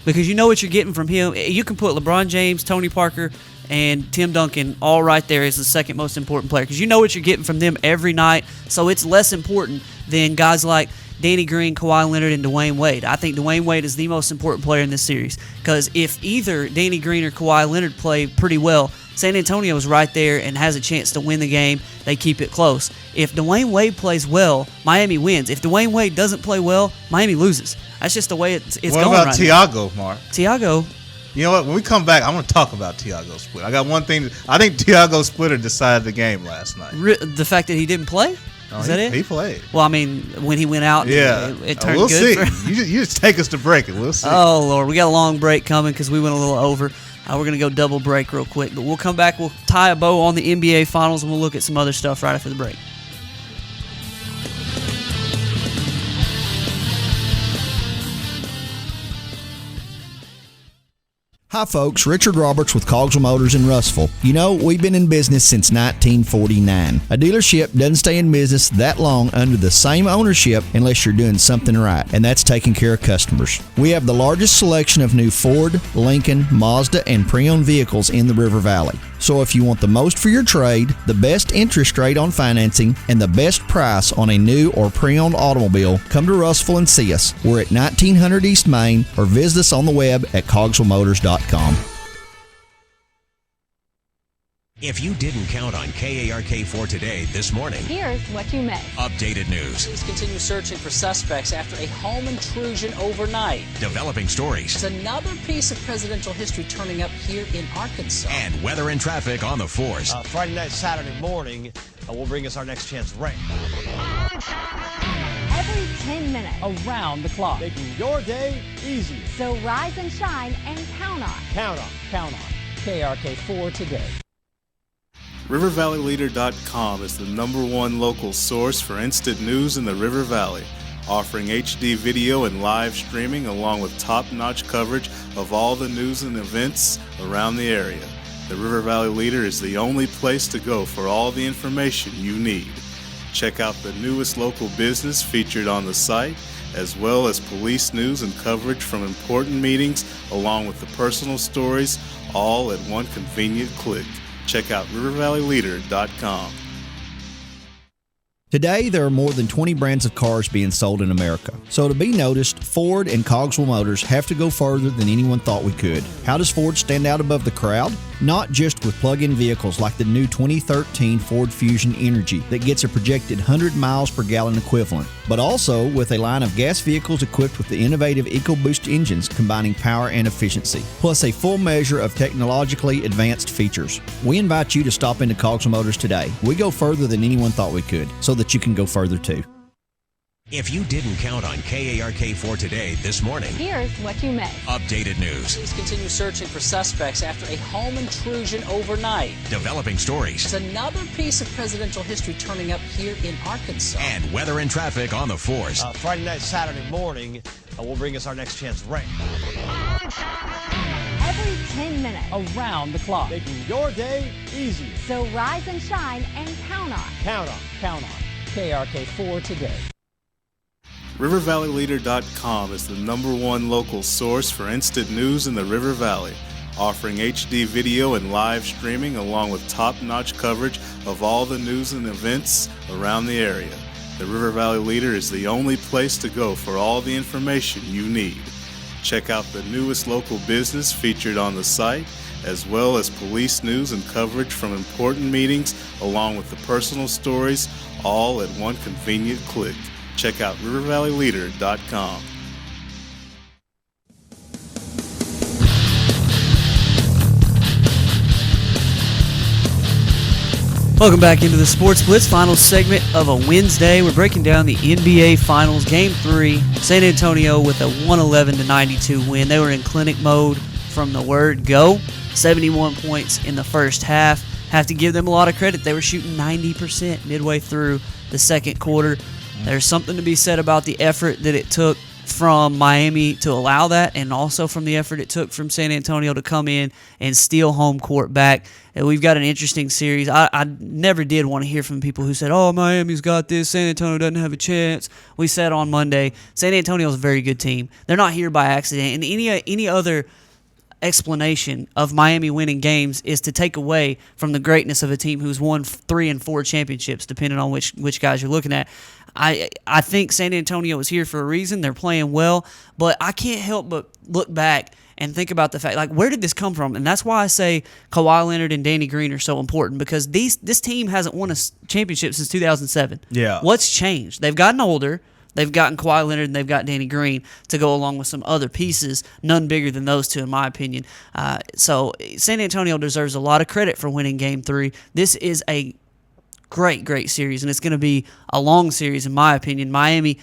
Because you know what you're getting from him. You can put LeBron James, Tony Parker, and Tim Duncan all right there is the second most important player because you know what you're getting from them every night, so it's less important than guys like Danny Green, Kawhi Leonard, and Dwayne Wade. I think Dwayne Wade is the most important player in this series because if either Danny Green or Kawhi Leonard play pretty well, San Antonio is right there and has a chance to win the game. They keep it close. If Dwayne Wade plays well, Miami wins. If Dwayne Wade doesn't play well, Miami loses. That's just the way it's going right now. What about Tiago, Mark? Tiago. You know what? When we come back, I'm going to talk about Tiago's split. I got one thing. I think Tiago's splitter decided the game last night. The fact that he didn't play? Is that it? He played. Well, I mean, when he went out, it turned we'll good. We'll see. You just take us to break and we'll see. Oh, Lord. We got a long break coming because we went a little over. We're going to go double break real quick. But we'll come back. We'll tie a bow on the NBA Finals, and we'll look at some other stuff right after the break. Hi folks, Richard Roberts with Cogswell Motors in Russellville. You know, we've been in business since 1949. A dealership doesn't stay in business that long under the same ownership unless you're doing something right, and that's taking care of customers. We have the largest selection of new Ford, Lincoln, Mazda, and pre-owned vehicles in the River Valley. So if you want the most for your trade, the best interest rate on financing, and the best price on a new or pre-owned automobile, come to Russellville and see us. We're at 1900 East Main, or visit us on the web at cogswellmotors.com. If you didn't count on KARK4 today this morning, Here's what you missed. updated news, Police continue searching for suspects after a home intrusion overnight. developing stories, There's another piece of presidential history turning up here in Arkansas. and weather and traffic on the force. Friday night, Saturday morning will bring us our next chance rain. Every 10 minutes. Around the clock. Making your day easier. So rise and shine and count on. Count on. Count on KRK4 today. RiverValleyLeader.com is the #1 local source for instant news in the River Valley, offering HD video and live streaming along with top-notch coverage of all the news and events around the area. The River Valley Leader is the only place to go for all the information you need. Check out the newest local business featured on the site, as well as police news and coverage from important meetings, along with the personal stories, all at one convenient click. Check out RiverValleyLeader.com. Today, there are more than 20 brands of cars being sold in America. So to be noticed, Ford and Cogswell Motors have to go further than anyone thought we could. How does Ford stand out above the crowd? Not just with plug-in vehicles like the new 2013 Ford Fusion Energy that gets a projected 100 miles per gallon equivalent, but also with a line of gas vehicles equipped with the innovative EcoBoost engines combining power and efficiency, plus a full measure of technologically advanced features. We invite you to stop into Cogswell Motors today. We go further than anyone thought we could, so that you can go further too. If you didn't count on KARK4 today this morning, Here's what you missed. updated news, Police continue searching for suspects after a home intrusion overnight. developing stories, There's another piece of presidential history turning up here in Arkansas. and weather and traffic on the force. Friday night, Saturday morning will bring us our next chance rain. Every 10 minutes. Around the clock. Making your day easier. So rise and shine and count on. Count on. Count on KRK4 today. RiverValleyLeader.com is the #1 local source for instant news in the River Valley, offering HD video and live streaming along with top-notch coverage of all the news and events around the area. The River Valley Leader is the only place to go for all the information you need. Check out the newest local business featured on the site, as well as police news and coverage from important meetings, along with the personal stories, all at one convenient click. Check out RiverValleyLeader.com. Welcome back into the Sports Blitz final segment of a Wednesday. We're breaking down the NBA Finals Game 3. San Antonio with a 111-92 win. They were in clinic mode from the word go. 71 points in the first half. Have to give them a lot of credit. They were shooting 90% midway through the second quarter. There's something to be said about the effort that it took from Miami to allow that, and also from the effort it took from San Antonio to come in and steal home court back. And we've got an interesting series. I never did want to hear from people who said, oh, Miami's got this, San Antonio doesn't have a chance. We said on Monday, San Antonio's a very good team. They're not here by accident. And any other explanation of Miami winning games is to take away from the greatness of a team who's won 3 and 4 championships, depending on which guys you're looking at. I think San Antonio is here for a reason. They're playing well, but I can't help but look back and think about the fact, like, where did this come from? And that's why I say Kawhi Leonard and Danny Green are so important, because this team hasn't won a championship since 2007. Yeah. What's changed? They've gotten older. They've gotten Kawhi Leonard and they've got Danny Green to go along with some other pieces, none bigger than those two in my opinion. So San Antonio deserves a lot of credit for winning Game 3. This is a great series, and it's going to be a long series in my opinion. Miami,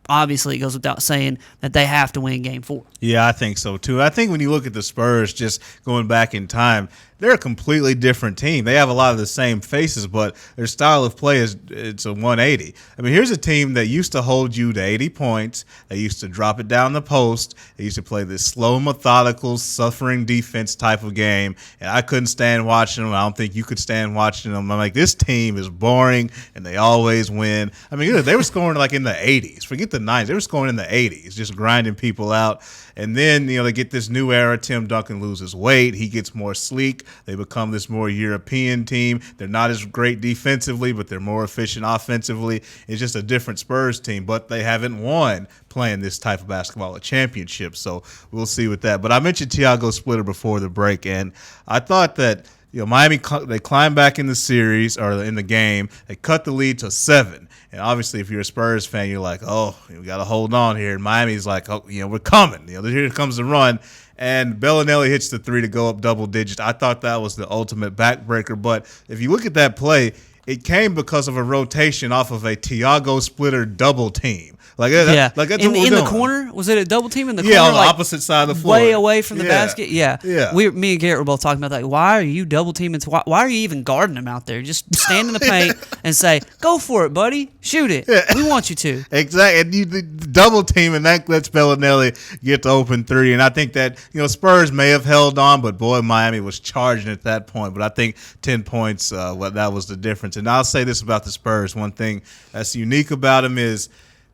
obviously, it goes without saying that they have to win Game 4. Yeah, I think so too. I think when you look at the Spurs, just going back in time, they're a completely different team. They have a lot of the same faces, but their style of play it's a 180. I mean, here's a team that used to hold you to 80 points. They used to drop it down the post. They used to play this slow, methodical, suffering defense type of game, and I couldn't stand watching them. I don't think you could stand watching them. I'm like, this team is boring, and they always win. I mean, they were scoring like in the 80s. Forget the 90s. They were scoring in the 80s, just grinding people out. And then, they get this new era. Tim Duncan loses weight. He gets more sleek. They become this more European team. They're not as great defensively, but they're more efficient offensively. It's just a different Spurs team, but they haven't won playing this type of basketball, a championship. So we'll see with that. But I mentioned Thiago Splitter before the break, and I thought that Miami, they climbed back in the series or in the game. They cut the lead to 7. And obviously, if you're a Spurs fan, you're like, oh, we got to hold on here. And Miami's like, oh, we're coming. Here comes the run. And Bellinelli hits the 3 to go up double digits. I thought that was the ultimate backbreaker. But if you look at that play, it came because of a rotation off of a Thiago Splitter double team. Like that's what we're in the doing. corner, was it a double team in the corner? corner? Yeah, on the opposite side of the floor. Way away from the basket? Yeah. Yeah. Me and Garrett were both talking about that. Why are you double teaming? Why are you even guarding him out there? Just stand in the paint and say, go for it, buddy. Shoot it. Yeah. We want you to. Exactly. And you double team, and that lets Bellinelli get the open 3. And I think that, Spurs may have held on, but boy, Miami was charging at that point. But I think 10 points, that was the difference. And I'll say this about the Spurs. One thing that's unique about them is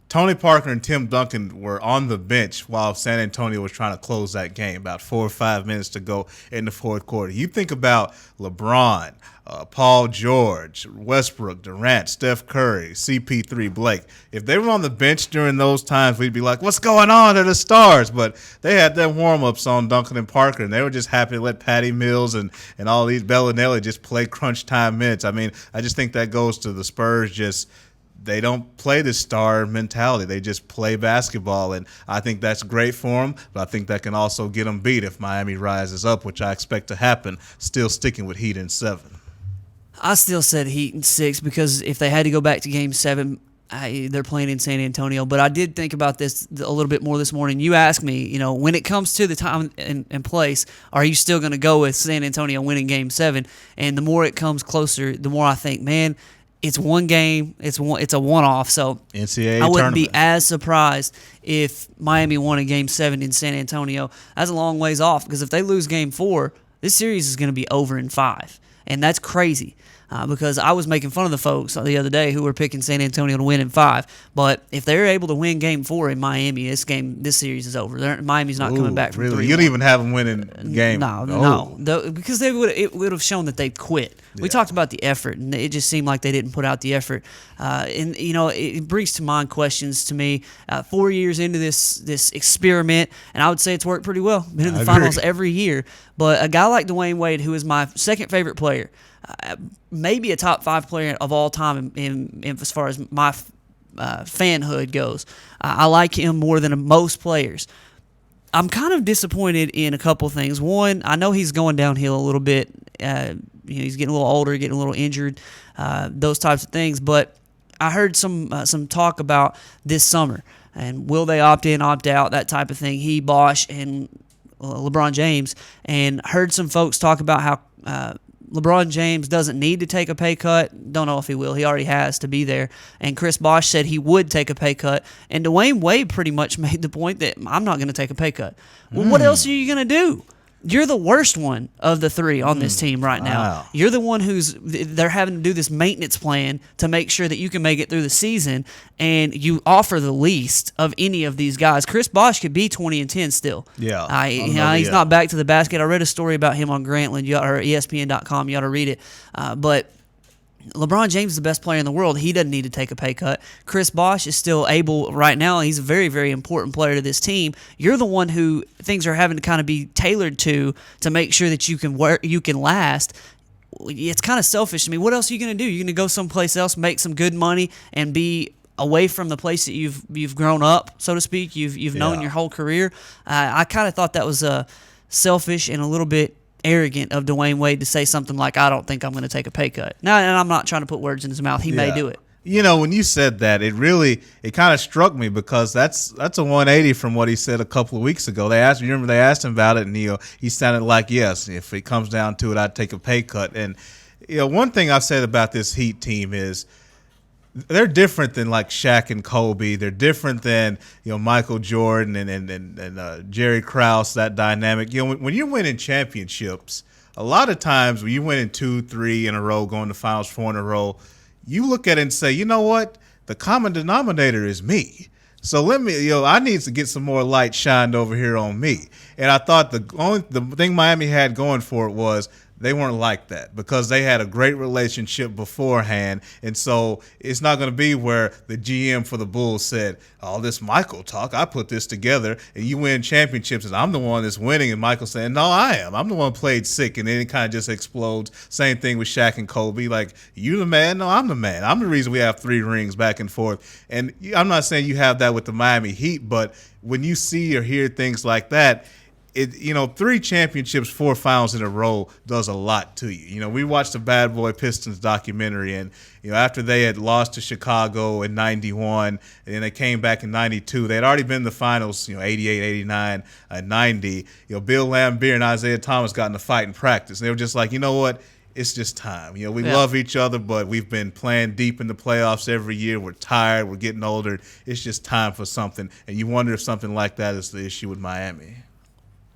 Tony Parker and Tim Duncan were on the bench while San Antonio was trying to close that game, about 4 or 5 minutes to go in the fourth quarter. You think about LeBron, Paul George, Westbrook, Durant, Steph Curry, CP3, Blake. If they were on the bench during those times, we'd be like, what's going on? They're the stars. But they had their warm-ups on Duncan and Parker, and they were just happy to let Patty Mills and all these Bellinelli just play crunch time minutes. I mean, I just think that goes to the Spurs they don't play the star mentality. They just play basketball, and I think that's great for them, but I think that can also get them beat if Miami rises up, which I expect to happen, still sticking with Heat in 7. I still said Heat in 6 because if they had to go back to Game 7, they're playing in San Antonio. But I did think about this a little bit more this morning. You asked me, when it comes to the time and place, are you still going to go with San Antonio winning Game 7? And the more it comes closer, the more I think, man, it's one game. It's a one-off. So NCAA I wouldn't tournament. be as surprised if Miami won a Game 7 in San Antonio. That's a long ways off because if they lose Game 4, this series is going to be over in 5. And that's crazy. Because I was making fun of the folks the other day who were picking San Antonio to win in 5. But if they're able to win Game 4 in Miami, this series is over. Miami's not coming back from 3. Really? You don't even have them winning game? No. Because it would have shown that they quit. We talked about the effort, and it just seemed like they didn't put out the effort. And it brings to mind questions to me. 4 years into this experiment, and I would say it's worked pretty well. Been in the finals every year. But a guy like Dwayne Wade, who is my second favorite player, maybe a top 5 player of all time in as far as my fanhood goes. I like him more than most players. I'm kind of disappointed in a couple things. One, I know he's going downhill a little bit. He's getting a little older, getting a little injured, those types of things. But I heard some talk about this summer, and will they opt in, opt out, that type of thing. He, Bosch, and LeBron James, and heard some folks talk about how LeBron James doesn't need to take a pay cut. Don't know if he will. He already has to be there. And Chris Bosh said he would take a pay cut. And Dwayne Wade pretty much made the point that I'm not going to take a pay cut. Well, what else are you going to do? You're the worst one of the three on this team right now. Wow. You're the one they're having to do this maintenance plan to make sure that you can make it through the season, and you offer the least of any of these guys. Chris Bosh could be 20-10 still. Yeah. He's not back to the basket. I read a story about him on Grantland or ESPN.com. You ought to read it. But LeBron James is the best player in the world. He doesn't need to take a pay cut. Chris Bosh is still able right now. He's a very, very important player to this team. You're the one who things are having to kind of be tailored to make sure that you can last. It's kind of selfish to me. What else are you going to do? You're going to go someplace else, make some good money, and be away from the place that you've grown up, so to speak. You've known your whole career. I kind of thought that was selfish and a little bit arrogant of Dwayne Wade to say something like, I don't think I'm going to take a pay cut. Now, and I'm not trying to put words in his mouth. He may do it. When you said that, it kind of struck me because that's a 180 from what he said a couple of weeks ago. They asked him about it, and he sounded like, yes, if it comes down to it, I'd take a pay cut. And one thing I've said about this Heat team is they're different than like Shaq and Kobe. They're different than Michael Jordan and Jerry Krause. That dynamic. When you're winning championships, a lot of times when you're winning 2-3 in a row, going to finals 4 in a row, you look at it and say, you know what? The common denominator is me. So I need to get some more light shined over here on me. And I thought the thing Miami had going for it was they weren't like that because they had a great relationship beforehand. And so it's not going to be where the GM for the Bulls said, all this Michael talk, I put this together, and you win championships, and I'm the one that's winning. And Michael saying, no, I am. I'm the one who played sick. And then it kind of just explodes. Same thing with Shaq and Kobe. Like, you the man? No, I'm the man. I'm the reason we have 3 rings back and forth. And I'm not saying you have that with the Miami Heat, but when you see or hear things like that, 3 championships, 4 finals in a row does a lot to you. We watched the Bad Boy Pistons documentary, and after they had lost to Chicago in '91, and then they came back in '92, they had already been in the finals, '88, '89, '90. Bill Laimbeer and Isaiah Thomas got in a fight in practice, and they were just like, you know what? It's just time. We love each other, but we've been playing deep in the playoffs every year. We're tired. We're getting older. It's just time for something. And you wonder if something like that is the issue with Miami.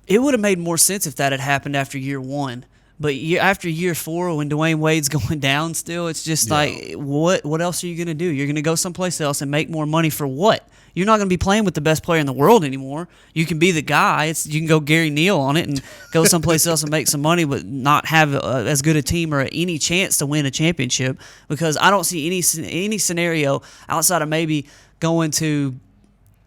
It would have made more sense if that had happened after year 1. But after year 4, when Dwayne Wade's going down still, it's just like, what else are you going to do? You're going to go someplace else and make more money for what? You're not going to be playing with the best player in the world anymore. You can be the guy. You can go Gary Neal on it and go someplace else and make some money, but not have as good a team or any chance to win a championship, because I don't see any scenario outside of maybe going to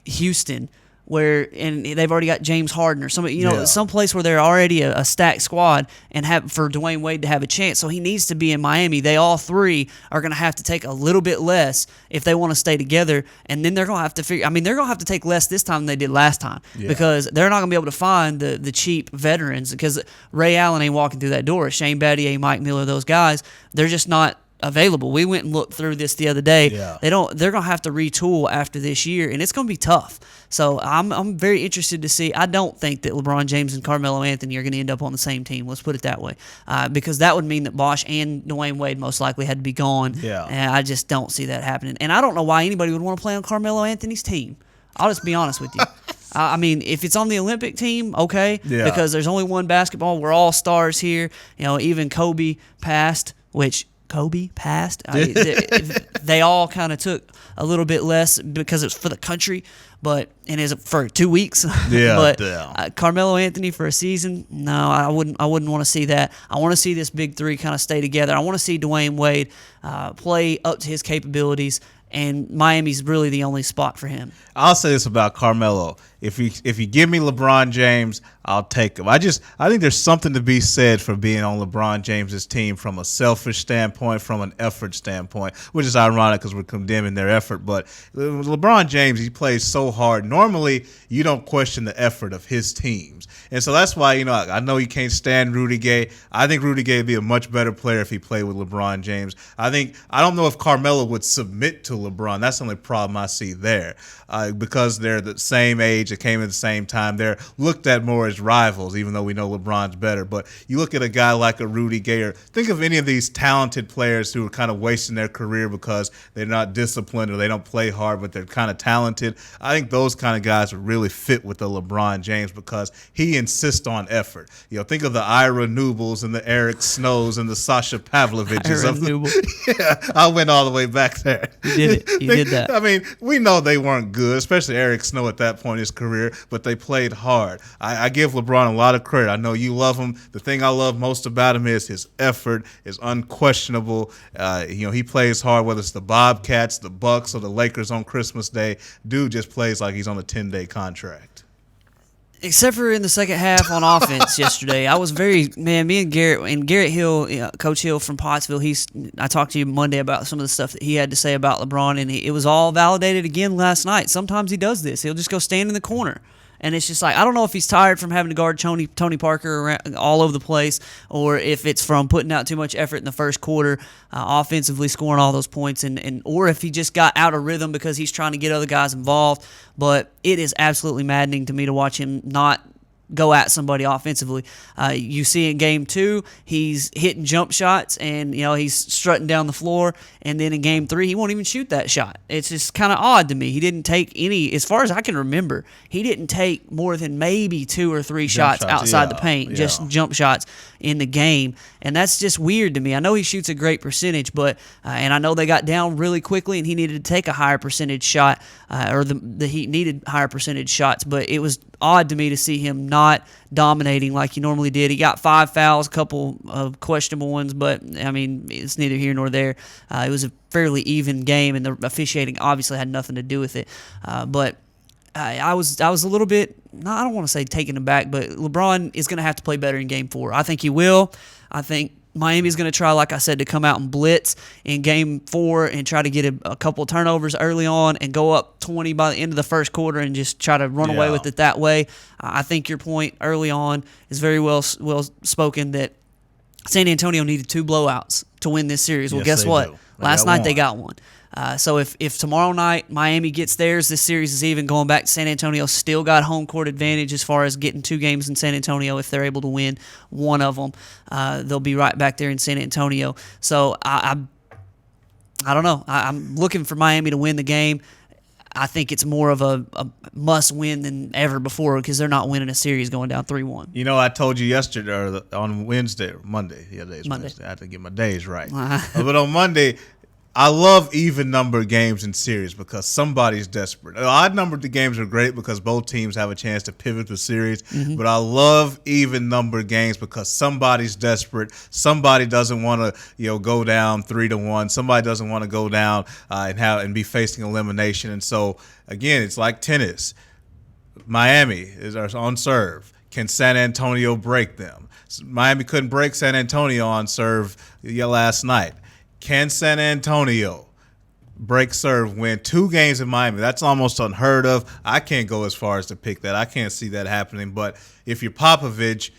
Houston and they've already got James Harden or somebody, some place where they're already a stacked squad, and for Dwayne Wade to have a chance. So he needs to be in Miami. They all 3 are going to have to take a little bit less if they want to stay together, and then they're going to have to they're going to have to take less this time than they did last time, because they're not going to be able to find the cheap veterans, because Ray Allen ain't walking through that door. Shane Battier, Mike Miller, those guys, they're just not available. We went and looked through this the other day. They're going to have to retool after this year, and it's going to be tough. So I'm very interested to see. I don't think that LeBron James and Carmelo Anthony are going to end up on the same team. Let's put it that way, because that would mean that Bosh and Dwayne Wade most likely had to be gone. And I just don't see that happening. And I don't know why anybody would want to play on Carmelo Anthony's team. I'll just be honest with you. I mean, if it's on the Olympic team, okay, because there's only one basketball. We're all stars here. Even Kobe passed, which Kobe passed. They all kind of took a little bit less because it's for the country, and is for 2 weeks. Carmelo Anthony for a season, no, I wouldn't want to see that. I want to see this big 3 kind of stay together. I want to see Dwayne Wade play up to his capabilities, and Miami's really the only spot for him. I'll say this about Carmelo. If you give me LeBron James, I'll take him. I think there's something to be said for being on LeBron James's team from a selfish standpoint, from an effort standpoint, which is ironic because we're condemning their effort. But LeBron James, he plays so hard. Normally, you don't question the effort of his teams. And so that's why, I know you can't stand Rudy Gay. I think Rudy Gay would be a much better player if he played with LeBron James. I don't know if Carmelo would submit to LeBron. That's the only problem I see there, because they're the same age. that came at the same time. They're looked at more as rivals, even though we know LeBron's better. But you look at a guy like a Rudy Gay, think of any of these talented players who are kind of wasting their career because they're not disciplined or they don't play hard, but they're kind of talented. I think those kind of guys would really fit with the LeBron James because he insists on effort. Think of the Ira Newbills and the Eric Snows and the Sasha Pavloviches. Yeah, I went all the way back there. You did it. You did that. I mean, we know they weren't good, especially Eric Snow at that point in his career, but they played hard. I give LeBron a lot of credit. I know you love him. The thing I love most about him is his effort is unquestionable. He plays hard, whether it's the Bobcats, the Bucks, or the Lakers on Christmas Day. Dude just plays like he's on a 10-day contract. Except for in the second half on offense yesterday. I was me and Garrett Hill, Coach Hill from Pottsville, I talked to you Monday about some of the stuff that he had to say about LeBron, and it was all validated again last night. Sometimes he does this. He'll just go stand in the corner. And it's just like, I don't know if he's tired from having to guard Tony Parker around, all over the place, or if it's from putting out too much effort in the first quarter, offensively scoring all those points, or if he just got out of rhythm because he's trying to get other guys involved. But it is absolutely maddening to me to watch him not go at somebody offensively. You see in game 2, he's hitting jump shots and he's strutting down the floor, and then in game 3 he won't even shoot that shot. It's just kind of odd to me. He didn't take any, as far as I can remember, he didn't take more than maybe 2 or 3 shots outside the paint, just jump shots in the game, and that's just weird to me. I know he shoots a great percentage, but and I know they got down really quickly and he needed to take a higher percentage shot, or the Heat needed higher percentage shots, but it was odd to me to see him not dominating like he normally did. He got 5 fouls, a couple of questionable ones, but I mean, it's neither here nor there. It was a fairly even game, and the officiating obviously had nothing to do with it. But I was a little bit, I don't want to say taken aback, but LeBron is going to have to play better in game 4. I think he will. I think Miami's going to try, like I said, to come out and blitz in game 4 and try to get a couple of turnovers early on and go up 20 by the end of the first quarter and just try to run away with it that way. I think your point early on is very well spoken, that San Antonio needed 2 blowouts to win this series. Well, guess what? Last night they got one. So if tomorrow night Miami gets theirs, this series is even. Going back to San Antonio, still got home court advantage as far as getting 2 games in San Antonio. If they're able to win one of them, they'll be right back there in San Antonio. So I don't know. I'm looking for Miami to win the game. I think it's more of a must-win than ever before because they're not winning a series going down 3-1. I told you yesterday, or on Wednesday, or Monday. Yeah, today's Wednesday. I have to get my days right. But on Monday, I love even number games in series because somebody's desperate. Odd numbered games are great because both teams have a chance to pivot the series, but I love even number games because somebody's desperate. Somebody doesn't want to go down 3-1. Somebody doesn't want to go down and be facing elimination. And so again, it's like tennis. Miami is on serve. Can San Antonio break them? Miami couldn't break San Antonio on serve last night. Can San Antonio break serve, win 2 games in Miami? That's almost unheard of. I can't go as far as to pick that. I can't see that happening. But if you're Popovich,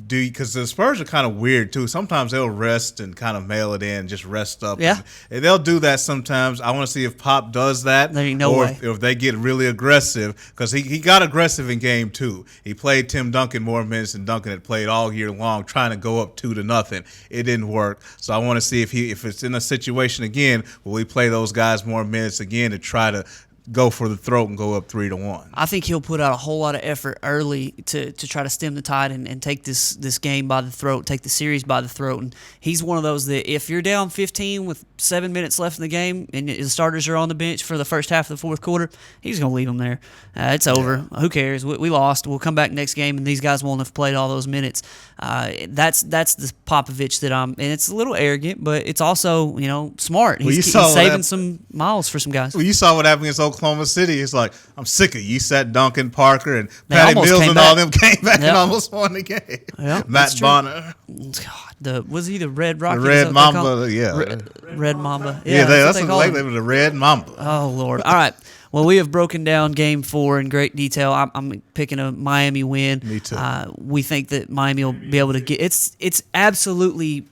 because the Spurs are kind of weird too. Sometimes they'll rest and kind of mail it in, just rest up. Yeah. And they'll do that sometimes. I want to see if Pop does that. There ain't no way. If they get really aggressive, because he got aggressive in game 2. He played Tim Duncan more minutes than Duncan had played all year long, trying to go up 2-0. It didn't work. So I want to see if it's in a situation again, will we play those guys more minutes again to try to go for the throat and go up 3-1. I think he'll put out a whole lot of effort early to try to stem the tide and take this game by the throat, take the series by the throat. And he's one of those that if you're down 15 with 7 minutes left in the game and the starters are on the bench for the first half of the fourth quarter, he's going to leave them there. It's over. Who cares? We lost. We'll come back next game and these guys won't have played all those minutes. That's the Popovich that and it's a little arrogant, but it's also smart. He's saving some miles for some guys. Well, you saw what happened against Oklahoma City. It's like, I'm sick of you. Sat Duncan, Parker, and Patty Mills and all them came back and almost won the game. Yep, Matt Bonner. God, was he the Red Rocket? The Red Mamba, yeah. Red Mamba. Yeah, that's what they were, the Red Mamba. Oh, Lord. All right. Well, we have broken down Game 4 in great detail. I'm picking a Miami win. Me too. We think that Miami will be able to get – it's absolutely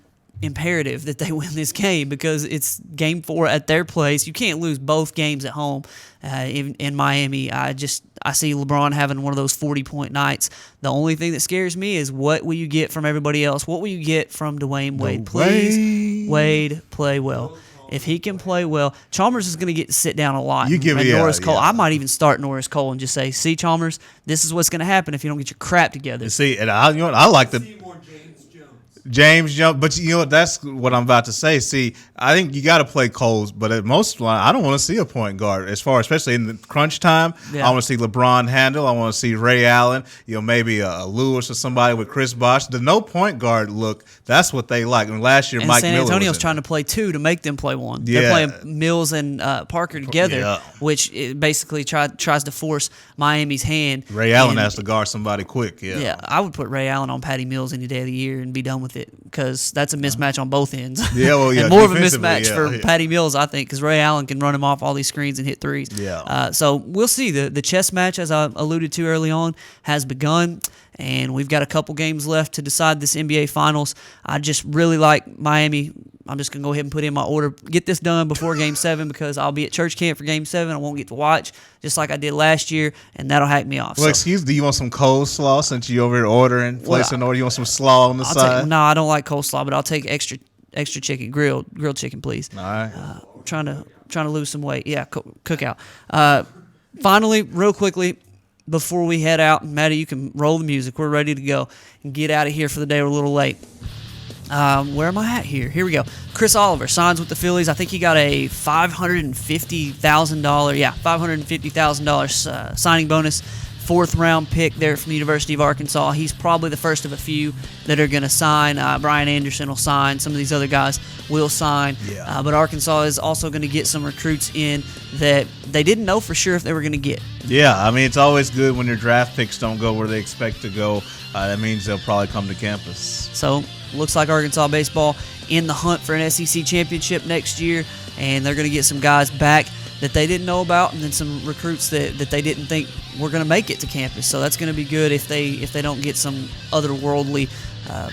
imperative that they win this game because it's game 4 at their place. You can't lose both games at home in Miami. I see LeBron having one of those 40-point nights. The only thing that scares me is what will you get from everybody else? What will you get from Dwayne Wade? Please, Wade, play well. If he can play well, Chalmers is going to get to sit down a lot. You give me Norris Cole. yeah. I might even start Norris Cole and just say, "See, Chalmers, this is what's going to happen if you don't get your crap together." See, and I like the James Jones, but that's what I'm about to say. See, I think you got to play Coles, but at most, I don't want to see a point guard especially in the crunch time. Yeah. I want to see LeBron handle. I want to see Ray Allen. Maybe a Lewis or somebody with Chris Bosh. The no point guard look. That's what they like. And last year, and Mike San Miller Antonio's was trying to play 2 to make them play 1. Yeah. They're playing Mills and Parker together, which it basically tries to force Miami's hand. Ray Allen has to guard somebody quick. Yeah, I would put Ray Allen on Patty Mills any day of the year and be done with it because that's a mismatch on both ends. Yeah, well, yeah, and more of a defensively, mismatch for Patty Mills, I think, because Ray Allen can run him off all these screens and hit threes. Yeah. So we'll see. The chess match, as I alluded to early on, has begun, and we've got a couple games left to decide this NBA Finals. I just really like Miami. I'm just going to go ahead and put in my order. Get this done before Game 7 because I'll be at church camp for Game 7. I won't get to watch just like I did last year, and that'll hack me off. Well, excuse me, do you want some coleslaw since you over here ordering, placing an order? You want some slaw on the side? No, I don't like coleslaw, but I'll take extra chicken, grilled chicken, please. All right. Trying to lose some weight. Yeah, cookout. Finally, real quickly, before we head out, Maddie, you can roll the music. We're ready to go and get out of here for the day. We're a little late. Where am I at here? Here we go. Chris Oliver signs with the Phillies. I think he got a $550,000 signing bonus. 4th round pick there from the University of Arkansas. He's probably the first of a few that are going to sign. Brian Anderson will sign. Some of these other guys will sign. Yeah. But Arkansas is also going to get some recruits in that they didn't know for sure if they were going to get. Yeah, I mean, it's always good when your draft picks don't go where they expect to go. That means they'll probably come to campus. So, looks like Arkansas baseball in the hunt for an SEC championship next year, and they're going to get some guys back that they didn't know about, and then some recruits that they didn't think were going to make it to campus. So that's going to be good if they don't get some otherworldly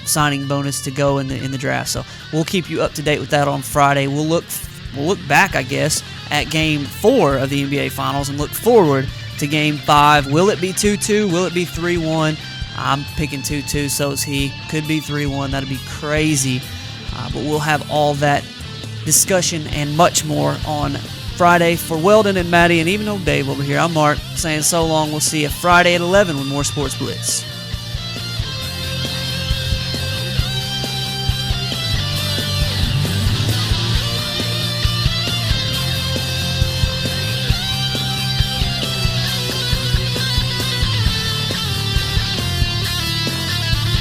signing bonus to go in the draft. So we'll keep you up to date with that on Friday. We'll look back, I guess, at Game 4 of the NBA Finals and look forward to Game 5. Will it be 2-2? Will it be 3-1? I'm picking 2-2, so is he. Could be 3-1. That'd be crazy. But we'll have all that discussion and much more on Friday. For Weldon and Maddie and even old Dave over here, I'm Mark saying so long. We'll see you Friday at 11 with more Sports Blitz.